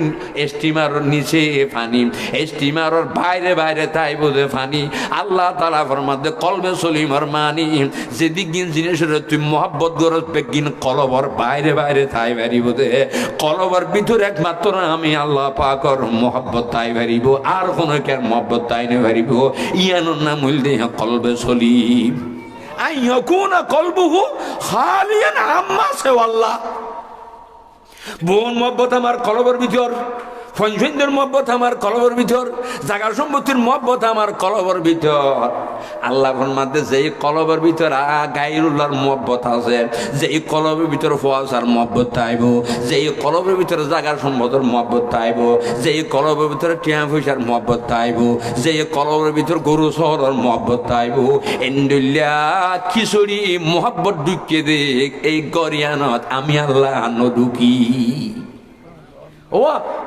স্টিমার নিচে ফানি, স্টিমারের বাইরে বাইরে তাই বোধে ফানি। আল্লাহ তাআলা ফরমাতে কলবে সলিমর মানি যেদিক গিন জিনিসের তুই মহব্বত গরজ বেগিন কলবর বাইরে বাইরে তাই ভারিব দে, কলবর ভিতরে একমাত্র আমি আল্লাহ পাকর মহব্বত তাই ভারিব, আর কোন কেন মহব্বত তাই না ভারিব। ইয়ানোর নাম হইল দে কলবে সলিম। আইয়াকুনা কলবুহু খালিয়ান আম্মা সাওয়াল্লাহ, বোন মহব্বত আমার কলবের ভিতর, ফঞ্জেন্দ্রের মহব্বত আমার কলবের ভিতর, জাগার সম্পত্তির মহব্বত আমার কলবের ভিতর। আল্লাহ ফরমাতে যেই কলবের ভিতর গায়রুল্লাহর মহব্বত আছে, যেই কলবের ভিতর ফওয়াসার মহব্বত আইব, যেই কলবের ভিতরে জাগার সম্পদের মহব্বত আইব, যেই কলবের ভিতরে টিয়া পয়সার মহব্বত আইব, যেই কলবের ভিতর গরু শহরের মহব্বত আইব, এন্ডুল্লা খিচুড়ি মহব্বত ঢুকিয়ে দে এই গরিয়ানত আমি আল্লাহ ঢুকি। ও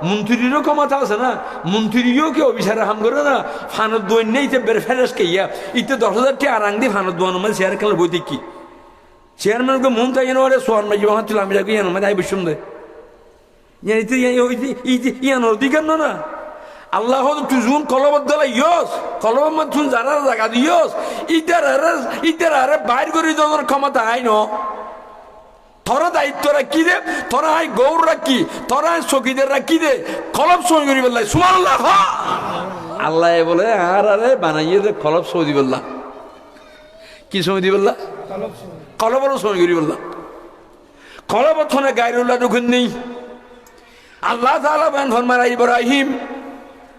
মন্ত্রীরও ক্ষমতা আছে না, মন্ত্রীও কেউ অভিসারে হাম করে না, ফানত দোয়ান নেই বেড়ে ফেরাস কে ইয়া ইতে 10,000 টাকা আরাং দিয়ে ফানত দোয়ানো মানে চেয়ার খেলা বই দেখি চেয়ারম্যানকে মন তাই ওরে সোয়ান মাঝি বাহাত ছিল আমি যাকে মানে আই বিশ্বম দেয় ইয়ান অধিকার না। আল্লাহ তুজুন কলবত গেলে ইয়স কলব তুন যারা জায়গা দিয়স ইটার আরে বাইর করে দেওয়ার ক্ষমতা আই ন, তোরা দায়িত্ব রাখি দে, তোরা আই গৌর রাখি, তোরা আই চকিদের রাখি দে, কলব সই করি বললাই সুবহানাল্লাহ। আল্লাহ বলে আর আরে বানাইয়ে দে কলব সই দি বললা, কি সই দি বললা, কলবরও সই করি বললা, কলব থনে গায়রুল্লাহ ঢুকুন নেই। আল্লাহ তাআলা বলেন ফরমায় ইব্রাহিম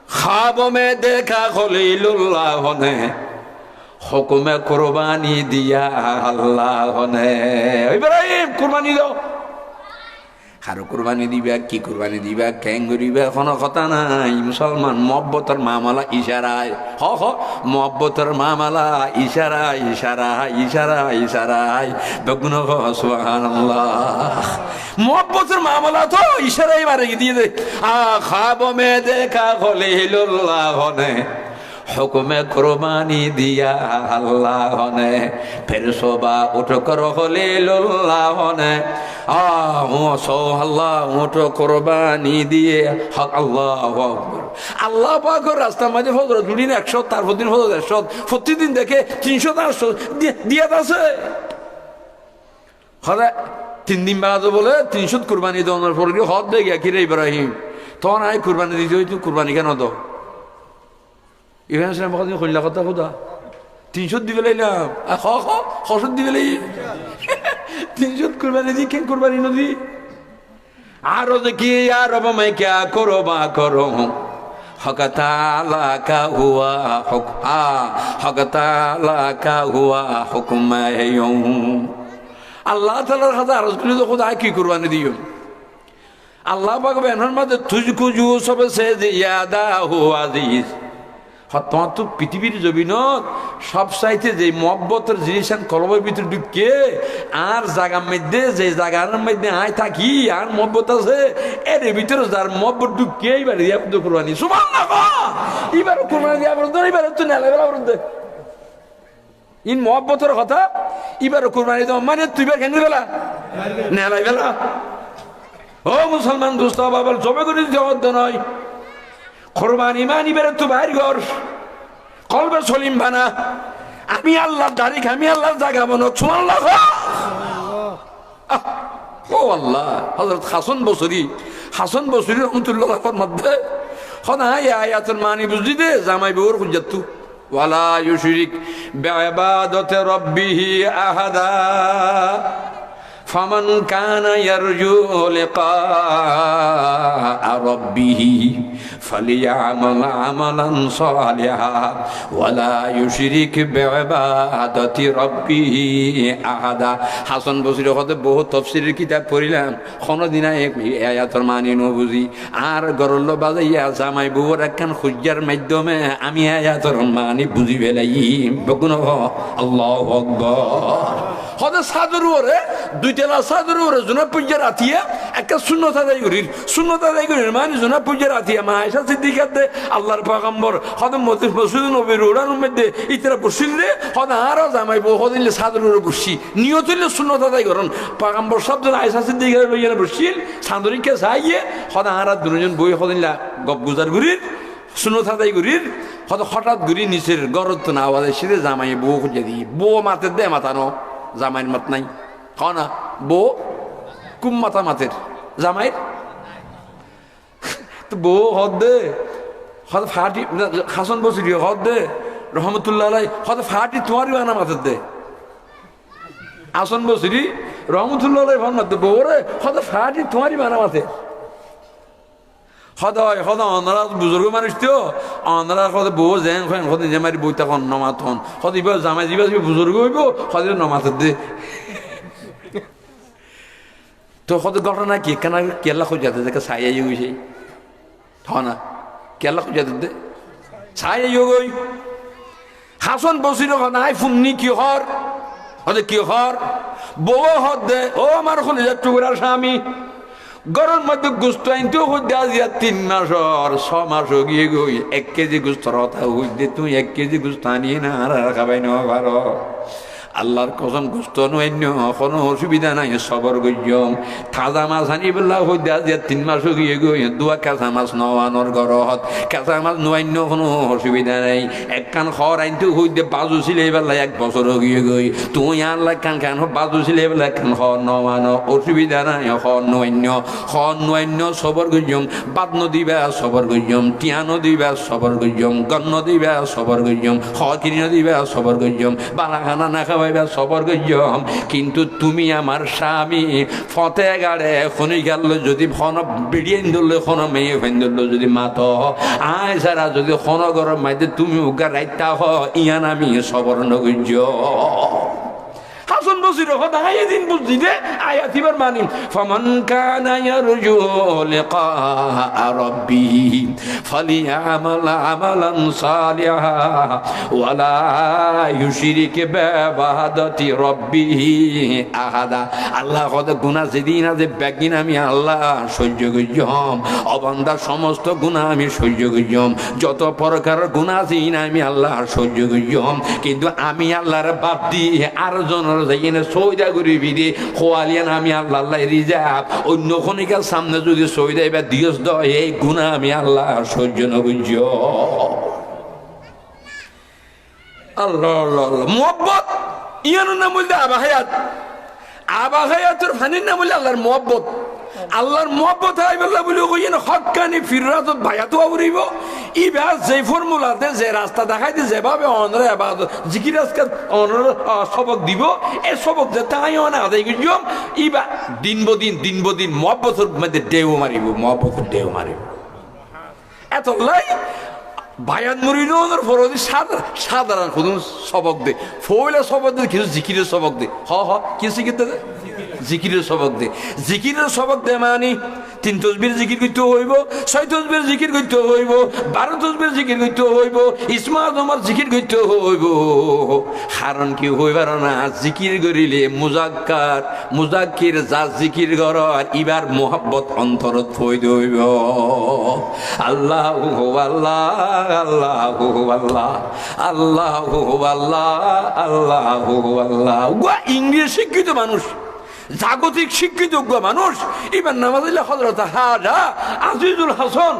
ख्वाब में देखा खलीलुल्लाह ने हुक्म कुर्बानी दिया अल्लाह ने इब्राहिम कुर्बानी दो हारो कुर्बानी दिबा की कुर्बानी दिबा कें करिबा कोनो কথা নাই মুসলমান মহব্বতের মামলা ইশারায় হ হ মহব্বতের মামলা ইশারায় ইশারায় ইশারায় ইশারায় বগুন সুবহানাল্লাহ মহব্বতের মামলা তো ইশারায় মারে দিয়ে দে খাব মে দেখা খলিলুল্লাহ ने हुक्म कुर्बानी दिया अल्लाह ने फिर सुबह उठ कर खलीलुल्लाह ने सो अल्लाह उठ कुर्बानी दिए हक अल्लाहु আকবার আল্লাহ পাকের রাস্তা মাঝে হযরত দুদিন 100 তারপর দিন হযরত 100 প্রতিদিন দেখে 300 400 দিয়া আছে হরে 3 দিন বাদে বলে 300 কুরবানি দেওয়ার পরে হদ দে গিয়া কি রে ইব্রাহিম তখন আই কুরবানি দিতে হইতো কুরবানি কেন দাও ইব্রাহিম সাহেব কদিন কইলা কথা খোদা 300 দিবে লাইলাম খসদ দিবে লাই 300 কুরবানি দি কেন কুরবানি নদি আরো দেখি আর রব मैं क्या करो बा करो हक ताला का हुआ हक ताला का हुआ हुक्म है यूं अल्लाह ताला खादा अर्ज करी तो खुदा की कुर्बानी दियो अल्लाह पाक बैनर मत तुझको जो सबसे ज्यादा हो अजीज তোমার তো পৃথিবীর জমিনত সব চাইতে যে মহব্বতের জিনিস কলমের ভিতরে ঢুকে আর জায়গার মধ্যে যে জায়গার মধ্যে আয় থাকি আর মহব্বত আছে এর ভিতরে যার মহব্বত ঢুকে এইবার কুরবানি সুবহানাল্লাহ এবার কুরবানি দিয়া বলতো এবার তো নেলা বলতো ইন মহব্বতের কথা এবার কুরবানি দাও মানে তুই এবার কেন বেলা নেলাই বেলা ও মুসলমান দোস্ত বাবা জমে করে দিতে নয় কুরবানি মানি বের তো বাইর ঘর কলবে সলিম বানা আমি আল্লাহর তারিখ আমি আল্লাহর জায়গা বানো সুবহানাল্লাহ ও আল্লাহ হযরত হাসান বসরি রাহমাতুল্লাহ আলাইহির মধ্যে খনা আয়াতের মানি বুঝি দে জামাই বউর হুজ্জাতু ওয়ালা ইউশরিক বিইবাদাতি রাব্বিহি আহাদা فمن كان يرجو لقاء ربه فليعمل عملا صالحا ولا يشرك بعبادة ربه أحدا হাসান বসরি হতে বহু তাফসীরের কিতাব পড়িলাম কোনদিন এই আয়াতের মানে ন বুঝি আর গরল বাজাইয়া জামাই বউর একখান খুজ্জার মাধ্যমে আমি আয়াতের মানে বুঝি ফেলাই বগুন আল্লাহু আকবার হতে সাদর ওরে দুইটা সাদর ওরে জুনা পূজা রাতিয়া একটা সুন্নত আদায় করির মানে জুনা পূজা রাতিয়া মা আয়েশা সিদ্দিকা দে আল্লাহর পয়গম্বর হতে মসজিদ নববীর ওড়ানোর মধ্যে ইতরা বসিল রে হতে আরো জামাই বউ হদিলে সাদর ওরে বসি নিয়ত হইলে সুন্নত আদায় করন পয়গম্বর শব্দ আয়েশা সিদ্দিকা লইয়া বসিল সান্দরিকে যাইয়ে হতে আরা দুজন বই হদিলা গপ গুজার গুরির সুন্নত আদায় করির হতে হঠাৎ গুরি নিচের গরত না আওয়াজ এসে জামাই বউ খুঁজে দিই বউ মাতে দে মাতানো জামাইয়ের মত নাই না বউ কুম মাতা মাতের জামাইয়ের তো বউ হদ দে হদ ফাটি হাসান বসরি হদ দে রহমতুল্লাহ আলাই হদ ফাটি তোমারই আনা মাতের দে হাসান বসরি রহমতুল্লাহ আলাই ভান মাতে বউ রে হদ ফাটি তোমারই আনা মাতে সদায় অনারা বুজুর্গ মানুষ তো অনারা সদ বউ জেং ফেন সদ নিজে মারি বই তখন নমাতন সদ ইবা জামাই যাবা বুজুর্গ হইব সদ নমাত দে তো সদ ঘটনা কি কেন কেলা খুঁজাতে দেখে ছাই গেছে না কেলা খুঁজাতে দে ছাই গই হাসন বসির নাই ফুন্নি কি হর হদে কি হর বউ হদ দে ও আমার খলিজার টুকরার স্বামী গরম মধ্যে গুস্ত আনতে হইতে আজিয়া 3 মাস আর 6 মাস গিয়ে গই 1 কেজি গুস্ত রতা হইতে তুই 1 কেজি গুস্ত আনিয়ে না আর খাবাই না পারো আল্লাহর কসম গুস্ত নইন্য কোনো অসুবিধা নাই সবর গইয়ম তাজা মাছ আনি বললা হইতে আজিয়া 3 মাস গিয়ে গই দুয়া কাঁচা মাছ নওয়ানোর গরহত কাঁচা মাছ নইন্য কোনো অসুবিধা নাই এক কান খর আনতে হইতে বাজু ছিলে বললা 1 বছর গিয়ে গই তুই আল্লাহ কান বাজু ছিলে বললা কান খর নওয়ানো অসুবিধা নাই খর নইন্য সবর গইয়ম বাদ নদিবা সবর গইয়ম টিয়ানো দিবা সবর গইয়ম গন্ন দিবা সবর গইয়ম খ কিনে দিবা সবর গইয়ম বালাখানা না খাবা হইবা সবর করিম, কিন্তু তুমি আমার স্বামী ফতে গাড়ে খনি গেল যদি খন বিড়িয়ে ধরলে খন মেয়ে ফেন ধরলো যদি মাত আয় সারা যদি খন গরম মাইতে তুমি উগা রাইতা হ ইয়ান আমি সবর নগর্য হাসান বসির হদায় দিন বুঝছি দে আয়াতিবার মানি ফামান কানা ইয়ারজু লিকা রাব্বিহি ফালিয়ামাল আমালান সালিহা ওয়ালা ইউশরিক বিইবাদাতি রাব্বিহি আহাদা। আল্লাহ কত গুনাহ যেদিন আছে বেগিন আমি আল্লাহ সহ্য করিম, অবান্দার সমস্ত গুনাহ আমি সহ্য করিম, যত প্রকার গুনাহ আছে আমি আল্লাহ সহ্য করিম, কিন্তু আমি আল্লাহর বাদ দিয়ে আর জনের যাইনে সৌদা করি বিদে খোয়ালিয়ান আমি আল্লাহ আল্লাহ রিজাব অন্য খনিকার সামনে যদি সৌদা এবার দিয়স দয় এই গুনাহ আমি আল্লাহ সহ্য নবুঝ। আল্লাহ আল্লাহ মুহাব্বত ইয়ানোর নাম বলতে আবাহায়াত, আবাহায়াতের ফানির নাম বললে আল্লাহর মুহাব্বত। আল্লাহর মুহাব্বত আইবাল্লাহ বলে কইয়েন হক্কানি ফিররাতত ভায়াতো আউরিব ইবা যে ফর্মুলাতে যে রাস্তা দেখাইতে যেভাবে অনরে ইবাদত জিকির আজকাল অনর সবক দিব এই সবক যে তাই অনে আদায় করিম ইবা দিন বদিন মুহাব্বতের মধ্যে ঢেউ মারিব, মুহাব্বতের ঢেউ মারিব। এত লাই বায়ান মুরিনোর ফরদি সাধারণ কোন সবক দে ফইলা সবক দে কিছু জিকিরের সবক দে কি শিখিতে দে জিকিরের সবক দে, জিকিরের সবক দে মানে 3 তসবির জিকির করতে হইব, 6 তসবির জিকির করতে হইব, 12 তসবির জিকির করতে হইব, ইসমা তোমার জিকির করতে হইব। কারণ কি হইবার না জিকির করিলে মুজাক্কির যা জিকির করার ইবার মোহাব্বত অন্তরত হইতে হইব। আল্লাহু আল্লাহ আল্লাহু আল্লাহ আল্লাহু আল্লাহ আল্লাহু আল্লাহ। ইংরেজি শিক্ষিত মানুষ, জাগতিক শিক্ষিত মানুষ এবার নামাজ হজরত হাজা আজিজুল হাসান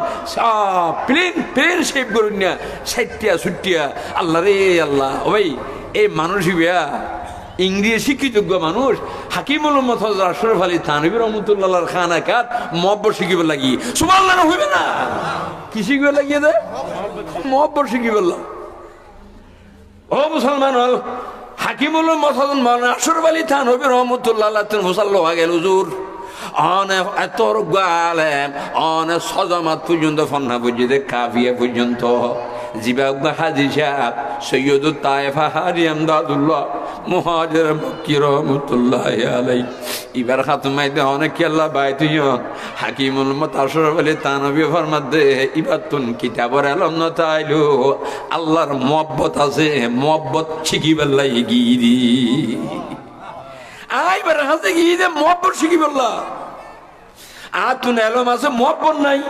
প্লেন শেপ করুন না 60-60 আল্লাহ রে আল্লাহ। ওই এই মানুষ ইংরেজি শিক্ষিত মানুষ হাকিমুল উম্মত আশরাফ আলী থানভী রহমাতুল্লাহর খানাকাত মুহাব্বত শিখিব লাগি সুবহানাল্লাহ হইবে না কি শিখিব লাগিয়ে দে মুহাব্বত শিখিব। ও মুসলমান হল হাকিমুল মসলমান মাওলানা আশরাফ আলী থানভী রাহমাতুল্লাহ আলাইহি মুসাল্লাহ গেল হুজুর অনেক এত আলেম অনেক সজামাত পর্যন্ত ফন্না পর্যন্ত কাফিয়া পর্যন্ত জিবা হাজি সাহেব সৈয়দ তায়েফা হাজি আমদাদুল্লাহ মুহাজির মক্কি রাহমাতুল্লাহ আলাইহি এবার খাতুমাইতে অনেক আল্লাহ বাইতুন হাকিমুল উম্মত আশরাফ আলী থানভী ফরমাত দে ইবাতুন কিতাবর আলম না তাইলো আল্লাহর মুহাব্বত আছে, মুহাব্বত শিখিবার লাগি গিরি আইবার হাতে গিয়ে দে মুহাব্বত শিখিবাল্লাহ। আর তুন আলম আছে মুহাব্বত নাই,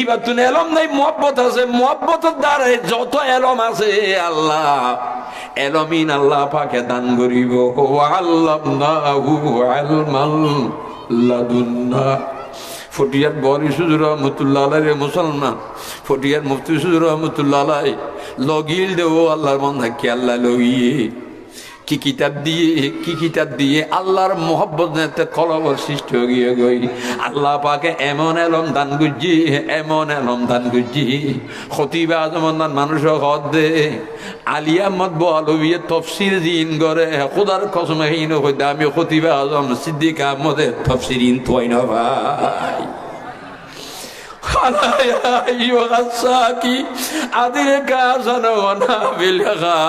ইবাতুন আলম নাই মুহাব্বত আছে, মুহাব্বতের দ্বারা যত আলম আছে আল্লাহ এলমিন আল্লাহ পাকে দান করিব। আল্লাহনাহু ইলমান লাদুন্না। ফটিয়ার বরি সুজুর রহমতুল্লাহ আলাইহি মুসলমান ফটিয়ার মুফতি সুজুর রহমতুল্লাহ আলাইহি লগিল দেও আল্লাহর মন কি আল্লাহ লগিয়ে কি কিতাব দিয়ে আল্লাহর মোহব্বত নেতে কলব সৃষ্টি হয়ে গই আল্লাহ পাকে এমন এলম দান গুজি খতিবে আজম মানুষ হদ দে আলিয়া মত বলবিয়ে তফসির দিন করে খোদার কসম হীন হইতে আমি খতিবে আজম সিদ্দিক আহমদের তফসিরিন তোই না ভাই আদির কাসান বিলগা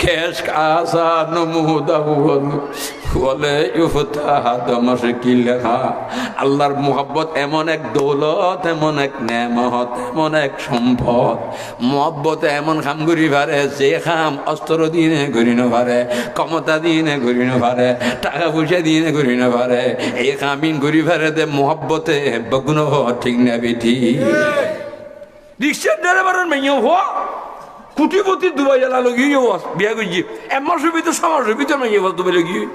খেস কাসান মুদাহু বলে আল্লাহর মুহাব্বত এমন এক দৌলত, এমন এক নেমত, এমন এক সম্পদ। মুহাব্বত এমন খাম ঘুরি পারে যে খাম অস্ত্র দিয়ে ঘুরি না পারে, ক্ষমতা দিয়ে ঘুরি না পারে, টাকা পয়সা দিয়ে ঘুরি না পারে। এই খামিন ঘুরি পারে দে মুহাব্বতে বগুন ঠিক না বেঠি রিক্সার ড্রাইভারের মেয়ে হওয়া কুটিপতি দুবাই জেলা লগিয়ে বিয়া করছি একমাসের ভিতর 6 মাসের ভিতর মেয়ে হওয়া দুবাই লগিয়ে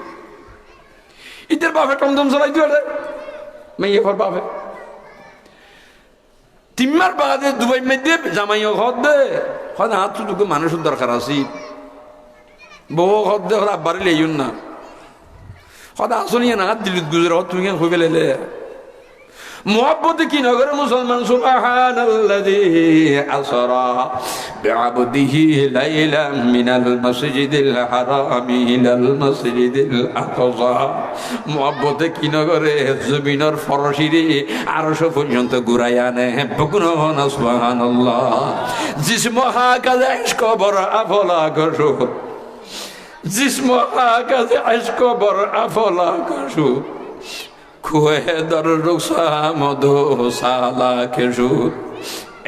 ইদের বাপে টমটম চালাই দিয়ে মেয়ে হওয়ার বাপে 3 মাস বাদে দুবাই মেয়ে জামাই ঘর দে হয় হাত তোকে মানুষের দরকার আছে বউ ঘর দে আব্বারে লেইন না হয়তো আসলিয়ে না হাত দিল্লিত গুজরে তুমি কেন হইবে লেলে মুহাব্বতে কি নগরে মুসলমান সুবহানাল্লাযী আসরা বিআবদিহি লাইলাম মিনাল মাসজিদিল হারামি ইলাল মাসজিদিল আকসা। মুহাব্বতে কি নগরে জমিনের ফরশিরে আরশ পর্যন্ত ঘুরাই আনে। বকুন সুবহানাল্লাহ। জিসমো হাকাযা ইশক বর আফলা গশু, জিসমো হাকাযা ইশক বর আফলা গশু, খুয়ে দর রুকসা মধু সালা খেসু।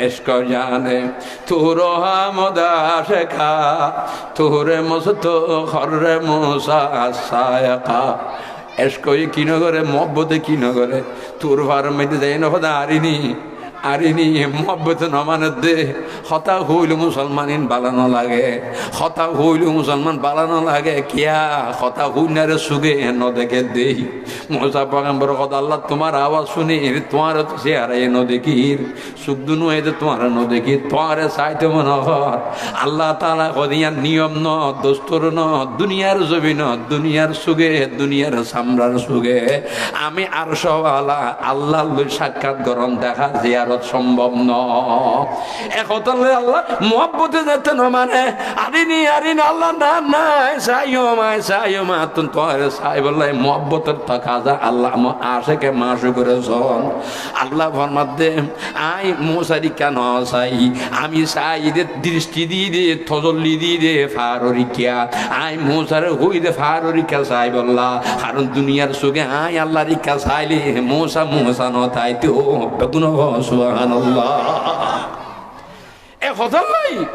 এশক জানে তোর হামদা শেখা, তোরে মস্ত খরে মুসা সায়কা। এশকই কি নগরে মহব্বতে কি নগরে তোর ভার মধ্যে যাই নফদা আরিনি আরিনি মহব্বত নমানত দে। হতা হইল মুসলমানিন বালানো লাগে, হতা হইল মুসলমান বালানো লাগে। কিয়া হতা হইনারে সুগে ন দেখে দেই। মুসা পয়গম্বর কথা আল্লাহ তোমার আওয়াজ শুনি তোমার তো চেহারা ন দেখির সুখ দুনু এতে তোমার ন দেখি তোমারে চাইতে মনে হর। আল্লাহ তাআলা কদিয়ার নিয়ম ন দোস্তর ন দুনিয়ার জবি ন দুনিয়ার সুগে দুনিয়ার সামরার সুগে আমি আর সওয়ালা আল্লাহ লই সাক্ষাৎ গরম দেখা জিয়ারত সম্ভব ন। একতালে আল্লাহ মুহাব্বতে যেতে ন মানে আরিনি আরিনি আল্লাহ না নাই চাইও মা তুন তোরে চাই বললাই মুহাব্বতের তাকাজা আল্লাহ আশেকে মাসু করে জন। আল্লাহ ফরমাত দে আই মুসারি কেন চাই আমি চাই দে দৃষ্টি দিয়ে দে থজল্লি দিয়ে দে ফাররিকা আই মুসারে হই দে ফাররিকা চাই বললা। কারণ দুনিয়ার সুগে আই আল্লাহ রিকা চাইলে মুসা ন তাই তো বেগুন সুবহানাল্লাহ।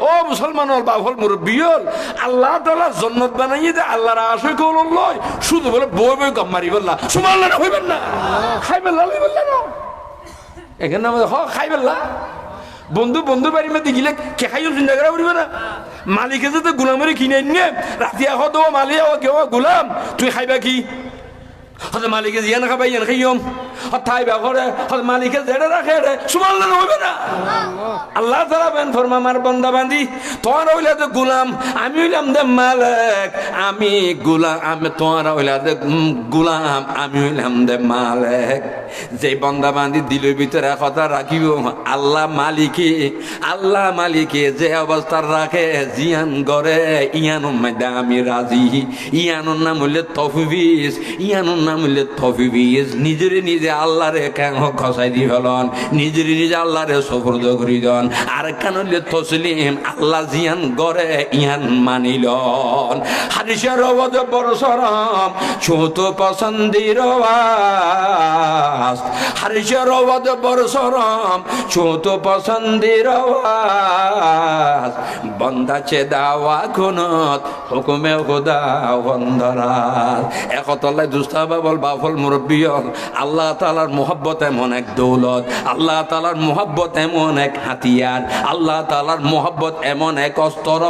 ও মুসলমানের বাফল মুরব্বিয়ল আল্লাহ তাআলা জান্নাত বানাইয়ে দে আল্লাহর আশিক হল লয় শুধু বলে বই বই গম মারি বললা সুবহানাল্লাহ হইবেন না খাইবেন না লইবেন না এখানে আমাদের হ খাইবেন না। বন্ধু বাড়ি মধ্যে গিলে কে খাইও চিন্তা করা উঠবে না। মালিকে যদি গোলামের কিনে নিয়ে রাতে আহ দেবো মালিক কেউ গোলাম তুই খাইবা কি হয়তো মালিকে জিয়ান খাবাই ইয়ান খাইম তাই ব্যাপারে হয়তো মালিকে জেডে রাখে সুবহানাল্লাহ হইবে না। আল্লাহ তাআলা বেন ফরমা আমার বান্দা বান্দি তোর হইলা দে গোলাম আমি হইলাম দে মালিক। আমি গোলাম আমি তোর হইলা দে গোলাম আমি হইলাম দে মালিক। যে বান্দা বান্দি দিলের ভিতরে কথা রাখিব আল্লাহ মালিকে যে অবস্থা রাখে জিয়ান গরে ইয়ানোর মধ্যে আমি রাজি। ইয়ানোর নাম হইলে তফবিজ, ইয়ানোর নাম হইলে তফবিজ। নিজে আল্লাহরে কেন খসাই দি ফেলন, নিজে আল্লাহরে সফরদ করি দন। আর কেন হইলে তসলিম আল্লাহ জিয়ান গরে ইয়ান মানিলন। হাদিসের অবদ বড় সরম ছোট পছন্দির হারিসের অবদ বড় সরম ছোট পছন্দির বন্দা চে দাওয়া খুনত হুকুমে খুদা বন্দরাত। একতলায় দুস্তাবা বল বাফল মুরব্বিয়ল আল্লাহ তাআলার মুহাব্বত এমন এক দৌলত, আল্লাহ তাআলার মুহাব্বত এমন এক হাতিয়ার, আল্লাহ তাআলার মুহাব্বত এমন এক অস্ত্র।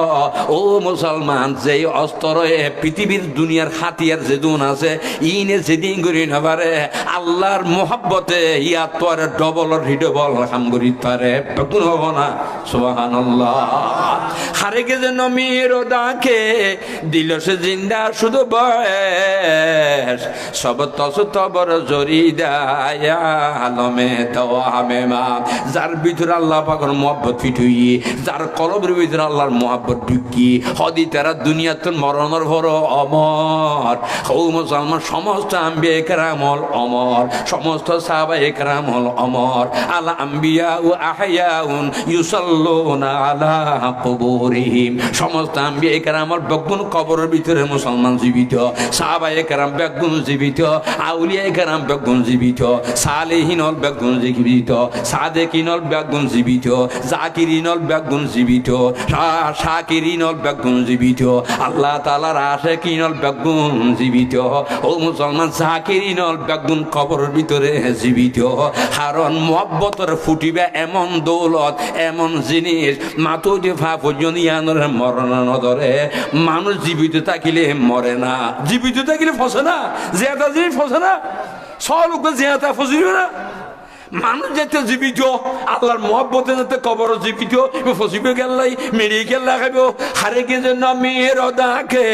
ও মুসলমান যেই অস্ত্র পৃথিবীর দুনিয়ার হাতিয়ার যেদিন আছে ইনে যেদিন করি না পারে আল্লাহর মুহাব্বতে ইয়া তোর ডবল রিডবল কাম করি পারে কোন হব না। সুবহানাল্লাহ। হারেকে যে নমির ডাকে দিল সে জিন্দা শুধু বয়স সব তস তবর জরি দায়া আলমে তাওয়ামে মা। যার ভিতরে আল্লাহ পাকের মুহাব্বত ফিটুই, যার কলবের ভিতরে আল্লাহর মুহাব্বত ঢুকি হদি তারা দুনিয়াতে মরণের ভর অমর। ও মুসলমান সমস্ত আম্বিয়া কেরাম হল অমর, সমস্ত সাহাবায়ে কেরাম হল অমর। আল আম্বিয়া ও আহয়াউন ইউসাল্লুনা আলা কুবুরিহিম। সমস্ত আম্বিয়া কেরাম হল বেগুন কবরের ভিতরে মুসলমান জীবিত, সাহাবায়ে কেরাম বেগুন জীবিত, আউলিয়া কেরাম বেগুন জীবিত, সালেহিন হল বেগুন জীবিত, সাদেকিন হল বেগুন জীবিত, জাকিরিন হল বেগুন জীবিত, শাকিরিন হল বেগুন জীবিত, আল্লাহ তাআলার আশিকিন হল বেগুন জীবিত। ও মুসলমান জাকিরিন হল বেগুন কবরের ভিতরে জীবিত। কারণ মুহাব্বতের ফুটিবে এমন দৌলত এমন জিনিস মাতো যে ফা পর্যন্ত ইয়ানোর মরণ নদরে। মানুষ জীবিত থাকিলে মরে না, জীবিত থাকিলে ফসে না, জিয়াতা জিনিস ফসে না, সব লোক জিয়াতা ফসিবে না। মানুষ যেতে জীবিত আল্লাহর মহব্বতে যেতে কবর জীবিত ফসিবে গেল্লাই মেরিয়ে গেল্লা খাইব হারে কে যেন মেয়ের দাকে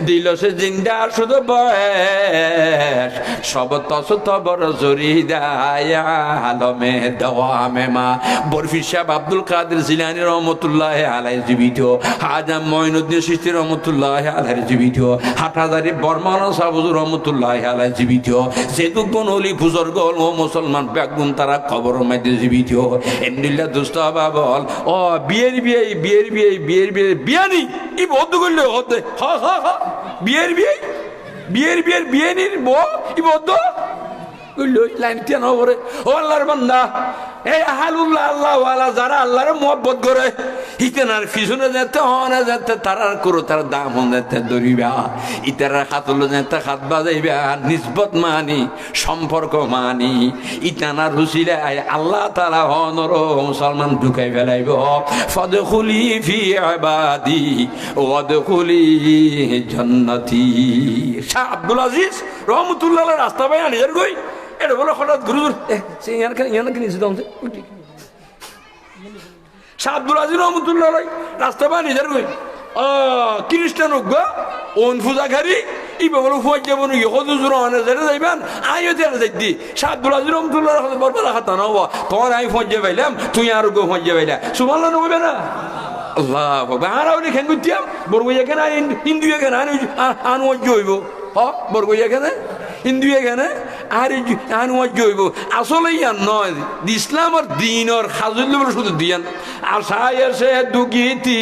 দিল সে জিন্দা শুধু বয়স সব তস তবর জরি দায়া আলমে দেওয়ামে মা বরফি সাহেব আব্দুল কাদের জিলানী রহমতুল্লাহ আলাই জীবিত হাজাম মঈনুদ্দিন চিশতি রহমতুল্লাহ আলাই জীবিত হাটহাজারি বর্মন সাহুজুর রহমতুল্লাহ আলাই জীবিত যেদুকন অলি বুজুর্গ ও মুসলমান বেগুন তারা খবর মধ্যে জীবিত এমনিল্লা দুষ্ট বাবল ও বিয়ের বিয়ানি ই বদ্ধ করলে হতে বিয়ের বিয়ানির ই বদ্ধ লাইন কেন করে ও আল্লাহর বান্দা এই আহালুল্লাহ আল্লাহওয়ালা যারা আল্লাহর মহব্বত করে ইতেনার পিছনে যেতে হনে যেতে তারার করো তার দাম হন যেতে দরিবা ইতারা খাতল যেতে খাত বাজাইবা নিসবত মানি সম্পর্ক মানি ইতানার হুসিলায় আল্লাহ তাআলা হনর মুসলমান ঢুকাই ফেলাইব ফাদখুলি ফি ইবাদি ওয়াদখুলি জান্নাতি শাহ আব্দুল আজিজ রহমাতুল্লাহ রাস্তা ভাই আনিয়ার কই এটা বলে হঠাৎ গুরুজুর ইয়ানকে নিচে দাম শাহ আব্দুল আজিজ রহমতুল্লাহ রাস্তা বা নিজের কই খ্রিস্টান হোক ওন পূজাখারি ইবা বলে ফুয়াই যাব নি হজুজুর অনে যেতে যাইবেন আইও তেরে যাইতি শাহ আব্দুল আজিজ রহমতুল্লাহ বরবালা খাতা না হওয়া তোমার আমি ফজে পাইলাম তুই আর গো ফজে পাইলা সুবহানাল্লাহ নববে না আল্লাহ আর আউলি খেন গুতিয়াম বরগুই এখানে হিন্দু এখানে আন ওজ্জ হইব বরগুই এখানে হিন্দু এখানে আর ওজ্জ হইব আসলে ইয়ান নয় ইসলাম আর দিন আর খাজুল শুধু দিয়ান আশায় সে দুগিতি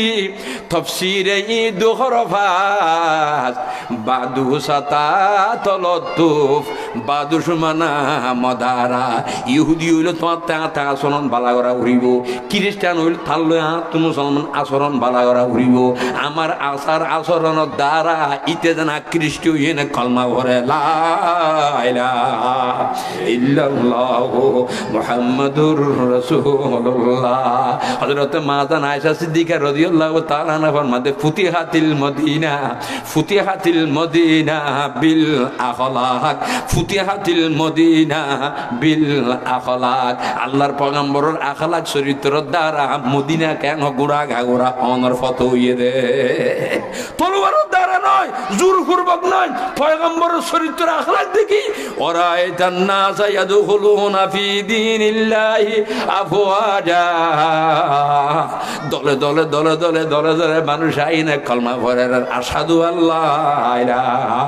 তফসিরে ঈদ হরফাস বাদু সাতা তলতুফ বাদু সুমানা মদারা ইহুদি হইল তোমার তা আচরণ বালা করা ঘুরিব খ্রিস্টান হইল তার তুম মুসলমান আচরণ বালা করা ঘুরিব আমার আচার আচরণের দ্বারা ইতে জানা খ্রিস্ট হইনে কলমা ভরে লা ইলাহা ইল্লাল্লাহু মুহাম্মাদুর রাসূলুল্লাহ হযরত মাদান আয়েশা সিদ্দিকা রাদিয়াল্লাহু তাআলা আনহা ফরমাতে ফুতিহাতিল মদিনা বিল আখলাক ফুতিহাতিল মদিনা বিল আখলাক আল্লাহর পয়গম্বরের আখলাক চরিত্রের দ্বারা মদিনা কেন গোড়া ঘাগোড়া অনর ফত হইয়ে দে তলোয়ারের দ্বারা নয় জোর পূর্বক নয় পয়গম্বরের চরিত্র আখলাক দেখি ওরাইতান নাস ইয়াদখুলুনা ফি দীনিল্লাহি আফওয়াজা দলে দলে দলে দলে দলে দলে মানুষ আইনে কলমা পড়ে আশহাদু আল্লাহ ইলাহা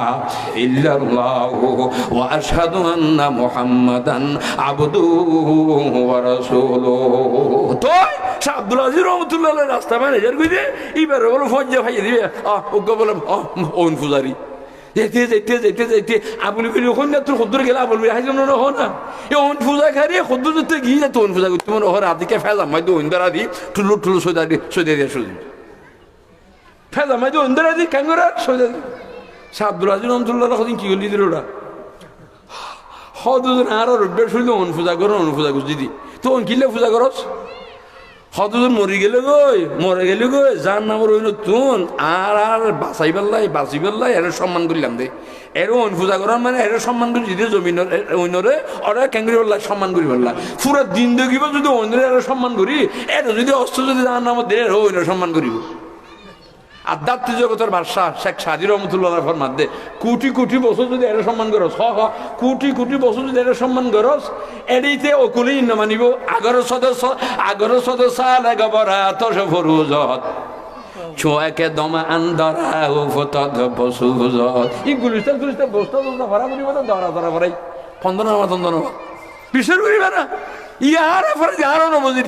ইল্লাল্লাহু ওয়া আশহাদু আন্না মুহাম্মাদান আবদুহু ওয়া রাসূলুহু তো শাহ আব্দুল আজিজ রহমাতুল্লাহ রাস্তা মানে যার কইতে এবার বলে ফজা ভাই দিবে ওকে বলে ওন পূজারি যেতে আবুল করি ওখান তোর খদ্দুর গেলে আবুল হাইজন না এ ওন পূজা খারি খদ্দুর যেতে গিয়ে যেত ওন পূজা করতে মনে হর আদিকে ফেজা মাই ওইন্দারা দি ঠুলো সৈদা দিয়ে সুদি ফেজা মাই ওইন্দারা দি ক্যাঙ্গরা সৈদা দি শাহ আব্দুল আজিজ রহমতুল্লাহ কদিন কি করলি দিল ওরা দুজন আর রোডটা শুনলে ওন পূজা করো ওন পূজা করছি দিদি তো ওন কিনলে পূজা করস দুজন মরে গেলে গই যার নামের ওই নতুন আর বাঁচি পেল্লাই এর সম্মান করলাম দে এর ওন পূজা করার মানে এর সম্মান করি যদি জমিনের অন্যরে ওরা ক্যাঙ্গরি পেল্লাই সম্মান করি পেল্লাই পুরো দিন দেখিব যদি অন্যরে এর সম্মান করি এর যদি অস্ত্র যদি যার নামের দে ওইন সম্মান করিব আধ্যাত্মিক জগতের বাদশাহ শেখ সাদি রহমতুল্লাহ ফরমাতে কোটি কোটি বছর যদি এর সম্মান করস কোটি কোটি বছর যদি এর সম্মান করস এডিতে অকুলেই না মানিব আগর সদস্য লাগবরা তস ফরুজত ছোয়াকে দমা আন্দরা ও ফতদ বসুজত ই গুলিস্তান বস্তা ভরা করিব তো দরা ভরাই ফন্দনা বিশেষ করিবে না ইয়ার ফলে আরো নবজির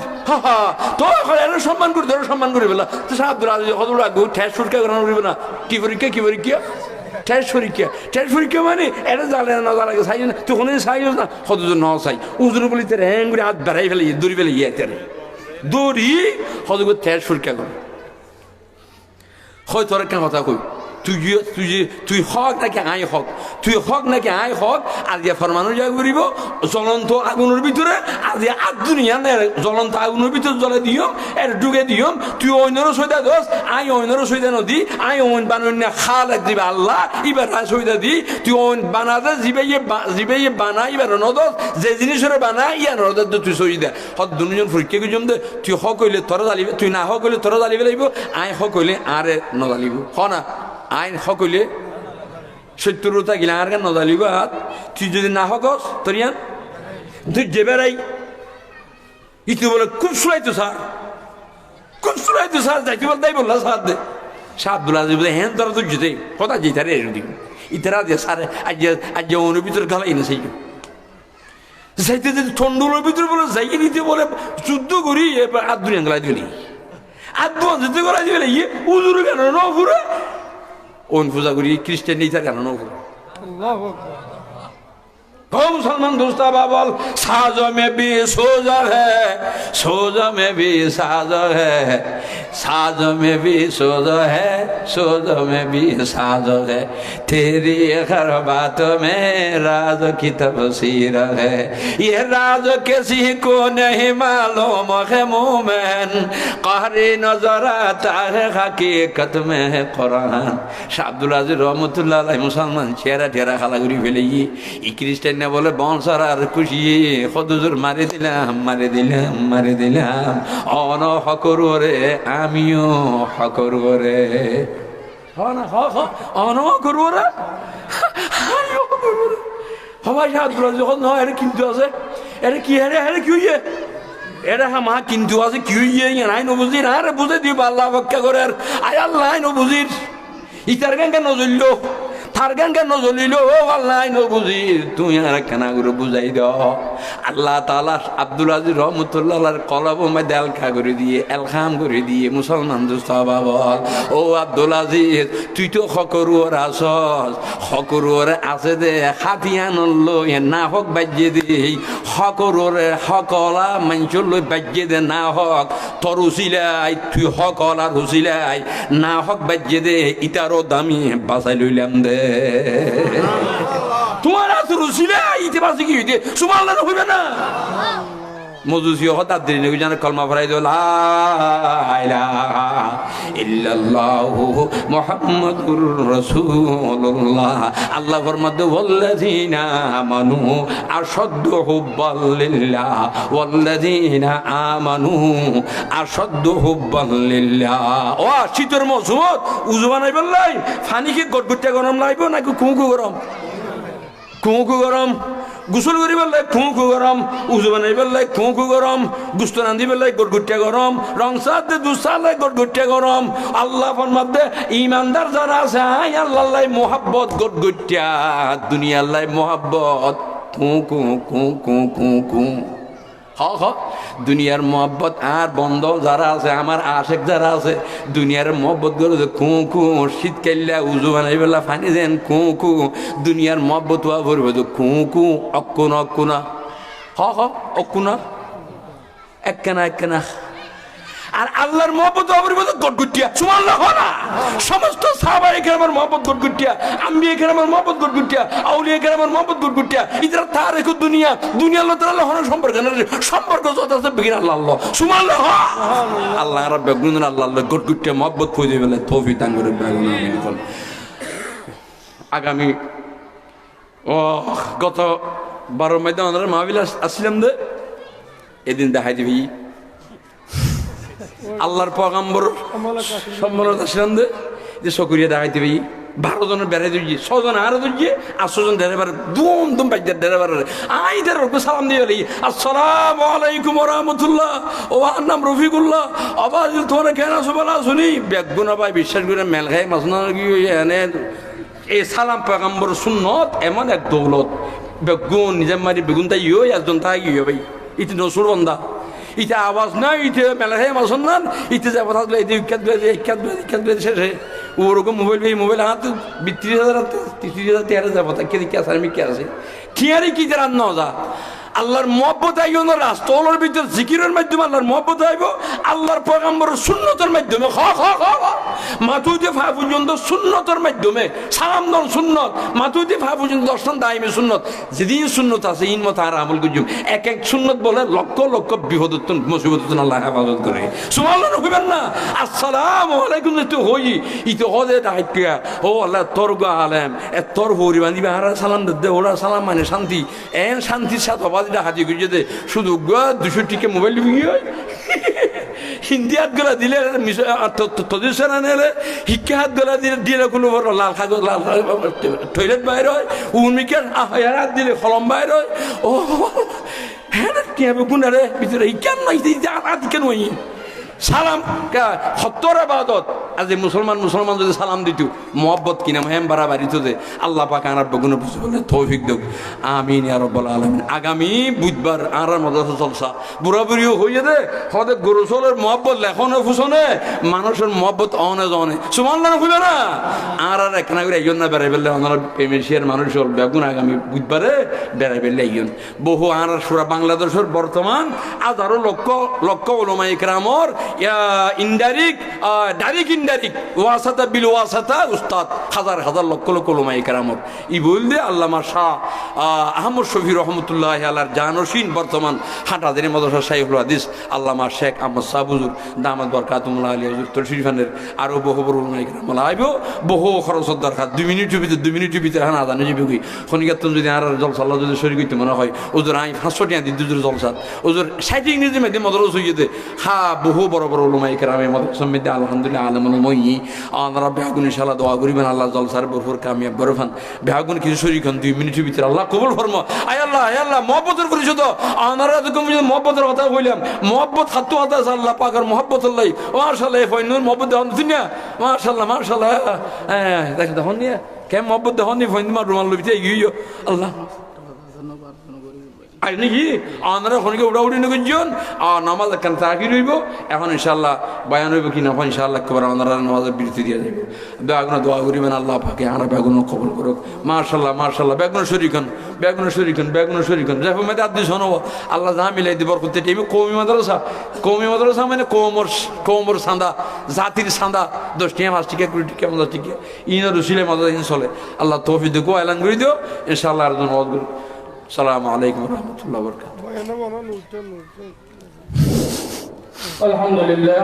তো এর সম্মান করি ধরো সম্মান করি বলা তো শাহ আব্দুল আজিজ হজুর আগে ঠেস পরীক্ষা করানো করিবে না কি পরীক্ষা ঠেস পরীক্ষা মানে এটা জানে না জানাকে চাই না তখন চাইও না হজুর ন চাই উজুর বলি তেরে হ্যাং করে হাত বেড়াই ফেলে দৌড়ি ফেলে ইয়ে তেরে দৌড়ি হজুর ঠেস পরীক্ষা করে হয় তোর একটা কথা কই তুই হক নাকি আই হক, তুই হক নাকি আই হক, আজকে ফরমানো যা করিব জ্বলন্ত আগুনের ভিতরে, আজকে দুনিয়া জ্বলন্ত আগুনের ভিতরে জ্বলে দিও, এর ডুবে দিও, তুই অন্যরও সৈদা দোষ, আই অন্যরও সৈদা নদী, আই অন বানন্য খাল এক দিবে আল্লাহ, এবার সৈদা দি, তুই অন বানাতে জিবে বানা এবার নদস, যে জিনিসের বানা ইয়ার নদত তুই সৈদা হত দুজন পরীক্ষা করছম দে, তুই হক হইলে তোরা জ্বালিবে, তুই না হক হইলে তোরা জ্বালিবে লাগবে, আই হক হইলে আরে নজালিব, হ না আইন হক হইলে সত্যরতা গিলা আর কেন নজালিব হাত, তুই যদি না হকস তোর ইয়ান তুই যে বেড়াই ইতু বলে খুব সুরাইতো স্যার, খুব সুরাইতো স্যার, যাইতে বল তাই বললা স্যার দে সাত বলা বলে হ্যাঁ তোরা তো যেতে কথা যেতারে এরদিক ইতারা দিয়ে স্যার আজ অনুর ভিতরে গালাই না সেই যাইতে যদি ঠন্ডুর ভিতরে বলে যাই নিতে বলে যুদ্ধ করি আর দুনিয়া গেলাই দিবি আর যেতে করা দিবে ইয়ে উজুর কেন নপুরে ওন পূজা করি খ্রিস্টান নেই তার কেন নপুরে मुसलमान दोस्ता बाबल साज में भी सोजा है, सोजा में भी साज है, साज में भी सोजा है, सोजा में भी साज है, तेरी हर बात में राज की तफसीर है, ये राज किसी को नहीं मालूम है मोमेन, कहरी नजर आता है हकीकत में है कुरान। शाह अब्दुल अजीज रहमतुल्लाह अलैह मुसलमान चेहरा टेरा खाला करी फेले ই খ্রিস্টান না বলে বংশার আর খুশি হদুজুর মারি দিলাম মারি দিলাম মারি দিলাম, অন হকর রে আমিও হকর রে, অন হকর রে সবাই সাহায্য যখন হয় এটা কিন্তু আছে, এটা কি হ্যাঁ হ্যাঁ কি হইয়ে এটা হ্যাঁ মা কিন্তু আছে কি হইয়ে নাই নবুঝি না রে বুঝে দিব আল্লাহ অপেক্ষা করে আর আয় আল্লাহ নবুঝির ইতার গান কেন জ্বলল তার গান কেন জ্বলিল ও আল্লাহ নবুঝি তুই আর কেনা করে বুঝাই দাও। আল্লাহ তাআলা আব্দুল আজিজ রহমতুল্লাহ কলব মধ্যে এলখা করে দিয়ে এলখাম করে দিয়ে মুসলমান দোস্ত বল ও আব্দুল আজিজ তুই তো হকরুয়ার আসস, হকরুয়ার আছে দে হাতিয়ান লই না হক বাজ্যে দে হকরুয়ারে হকলা মানুষের লই বাজ্যে দে না হক তোর উচিলাই তুই হকলা উচিলাই না হক বাজ্যে দে ইটারও দামি বাঁচাই লইলাম দে তোমার আসর উচিলা ইতে বাঁচি কি হইতে সুবহানাল্লাহ হইবে না মজুসি হঠাৎ দিনে জানে কলমা ফরাই দিল লা ইলাহা ইল্লাল্লাহু মুহাম্মাদুর রাসূলুল্লাহ। আল্লাহ ফরমাতে ওয়াল্লাযিনা আমানু আশাদ্দু হুব্বান লিল্লাহ ওয়াল্লাযিনা আমানু আশাদ্দু হুব্বান লিল্লাহ। ও শীতের মৌসুমত উজু বানাইবার লাই পানিকে গটগটিয়া গরম লাগবে নাকি কুঁকু গরম, কুঁকু গরম, গোসল করিবার লাই খুঁকু গরম, উজু বানাইবার লাই খুঁকু গরম, গুস্ত রাঁধিবার লাই গটগটিয়া গরম, রং সাথে দুসার লাই গটগটিয়া গরম। আল্লাহ ফরমাতে ইমানদার যারা আছে আই আল্লাহ লাই মোহাব্বত গটগটিয়া, দুনিয়ার লাই মোহাব্বত খুঁকু খুঁকু খুঁকু। হ দুনিয়ার মহব্বত আর বন্ধ যারা আছে আমার আশেক যারা আছে দুনিয়ার মহব্বত করে কুঁকু শীতকাল্লা উজু বানাই বেলা ফানি দেন কুঁকু দুনিয়ার মহব্বত হওয়া পড়বে তো কুঁকু অকুনা অকুনা অকুনা একখানা একখানা। আর আল্লাহর মহব্বত অপরিবর্ত গটগুটিয়া সুবহানাল্লাহ না সমস্ত সাহাবায়ে কেরামের মহব্বত গটগুটিয়া, আম্বিয়া কেরামের মহব্বত গটগুটিয়া, আউলিয়া কেরামের মহব্বত গটগুটিয়া। ইদরা তারিখ দুনিয়া দুনিয়া আল্লাহ তাআলা হন সম্পর্ক না সম্পর্ক যত আছে বিগিন আল্লাহ আল্লাহ সুবহানাল্লাহ। আল্লাহ রাব্বুল গুণন আল্লাহ আল্লাহ গটগুটিয়া মহব্বত খুঁজে পেলে তৌফিক দান করে বেগুন। আগামী গত 12 মধ্যে মাহফিল আসছিলাম দে এদিন দেখাই দিবি আল্লাহর পয়গম্বর সম্মানত আসলাম দে যে সকরিয়া দেখাইতে ভাই 12 জনের বেড়াই দিই 6 জন আরো দিই 800 জন ড্রাইভার দুম দুম বাইজার ড্রাইভার আই দের সালাম দিয়ে বলি আসসালামু আলাইকুম ওয়া রাহমাতুল্লাহ ও নাম রফিকুল্লাহ আবার তোমরা কেন আছো বলা শুনি বেগুনা ভাই বিশ্বাস করে মেল খাই মাসনা গিয়ে এনে এই সালাম পয়গম্বর সুন্নত এমন এক দৌলত বেগুন নিজে মারি বেগুন তাই ইও একজন তাই ইও ভাই ইতি নসুর বান্দা ইতে আওয়াজ নাই ইতে মেলা খাই মাসন না ইতে যা কথা বলে ইতে শেষে ওরকম মোবাইল হাতে 32,000 33,000 যাবো তা কে আছে আমি কে আছে কিয়ারি কি যারা ন যা আল্লাহর মহব্বত আইও না রাস্তলের ভিতর জিকিরের মাধ্যমে আল্লাহর মহব্বত আইব আল্লাহর পয়গম্বরের সুন্নতের মাধ্যমে মাথুইতে ফা পর্যন্ত সুন্নতের মাধ্যমে সালাম দন সুন্নত, মাথুইতে ফা পর্যন্ত দর্শন দাইমে সুন্নত। যেদিন সুন্নত আছে ইন মতো আর আমল করছুম। এক এক সুন্নত বলে লক্ষ লক্ষ বিপদত্তন মুসিবতন আল্লাহ হেফাজত করে। সুবহানাল্লাহ কইবেন না? আসসালামু আলাইকুম তো হই ইতো হদে ডাকিয়া ও আল্লাহ তোর গো আলেম এ তোর হরি বান্দিবে আর সালাম দে, ওরা সালাম মানে শান্তি। এন শান্তির সাথে অবাধিটা হাজির করে যেতে শুধু 200 টিকে মোবাইল বিক্রি হয়। হিন্দি হাত গলা দিলে তদিসা নেলে, শিক্ষা হাত গলা দিলে দিলে কোনো লাল কাগজ লাল টয়লেট বাইর হয়, উর্মিকে হাত দিলে কলম বাইর হয়। ও হ্যাঁ কি হবে গুণারে ভিতরে কেন নাই কেন সালাম সত্তর আবাদত। আজি মুসলমান যদি সালাম দিত মহব্বত কিনা হেম বাড়া বাড়িত যে আল্লাহ পাক আনার বগুনে বুঝে বলে তৌফিক দেব। আমিন ইয়া রাব্বাল আলামিন। আগামী বুধবার আর মাদ্রাসা চলসা বুড়া বুড়িও হইয়ে দে হদে গরুসলের মহব্বত লেখনে ফুসনে মানুষের মহব্বত অনে জনে সুবহানাল্লাহ খুলে না। আর একনা করে একজন না বেড়াই ফেললে ওনারা পেমেশিয়ার মানুষ হল বেগুন আগামী বুধবারে বেড়াই ফেললে একজন বহু আর সুরা বাংলাদেশের বর্তমান হাজারো লক্ষ লক্ষ ওলামা ইকরামর ইনডাইরেক্ট ডাইরেক্ট ইনডাইরেক্ট ওয়াসাতা বিল ওয়াসাতা উস্তাদ হাজার হাজার লক্ষ লক্ষ ওলামা ইকরামর ই বললে আল্লামা শাহ আহমদ শফি রহমতুল্লাহ আলার জানসীন বর্তমান হাটাদের মাদ্রাসা শাইখুল হাদিস আল্লামা শেখ আহমদ সাবুজুর দামাত বরকাতুল্লাহ আলী হুজুর তশরিফানের আরো বহু বড় ওলামা ইকরাম আইব বহু খরচের দরকার 2 মিনিটের ভিতরে হান আদানে যাবে কি খনিকাতন যদি আর জলসা আল্লাহ যদি শরীর করতে মনে হয় ওজোর আই 500 টাকা দিই দুজোর জলসাত ওজোর 60 ইংরেজি মেয়েদের মাদ্রাসা হইয়ে দে হা বহু বড় বড় ওলামা ইকরামের মাদ্রাসা মধ্যে আলহামদুলিল্লাহ আলমুল মই আমরা বেহাগুন ইনশাআল্লাহ দোয়া করিবেন আল্লাহ জলসার ভরপুর কামিয়াব বরফান বেহাগুন কিছু শরীর 2 মিনিটের ভিতরে আল্লাহ কবুল ফরমা। আয় আল্লাহ মহব্বতের করিস তো আমরা তো মহব্বতের কথা কইলাম মহব্বত খাদ্য কথা আছে আল্লাহ পাকের মহব্বত আল্লাহ মাশাআল্লাহ এই ফয়নুর মহব্বত দেন দুনিয়া মাশাআল্লাহ হ্যাঁ দেখ দেখুন নিয়ে কেম মহব্বত দেখুন নি ফয়ন মার রুমাল লবিতে গিয়ে আল্লাহ আর নাকি আপনারা খনিকে উড়াউড়ি নগরজন আর নামাজ একখান তাকি রইব এখন ইনশাআল্লাহ বয়ান হইব কি না ইনশাআল্লাহ একবার আপনারা নামাজের বিরতি দিয়ে যাইব বেগুনা দোয়া করিবেন আল্লাহ পাকে আমরা বেগুনা কবুল করুক। মাশাআল্লাহ বেগুনা শরীকন যাই মেয়েদের আদি শোনব আল্লাহ যা মিলাই দিবর করতে টিভি কৌমি মাদ্রাসা মানে কৌমর সান্দা জাতির সান্দা 10 টিকা 5 টিকা 20 টিকা 50 টিকা ইনের রসিলে মাদ্রাসা ইন চলে আল্লাহ তৌফিক দেখো এলান করে দিও ইনশাআল্লাহ আর জন ওয়াজ করুক। আসসালামু আলাইকুম ওয়া রাহমাতুল্লাহি ওয়া বারাকাতুহু। আলহামদুলিল্লাহ।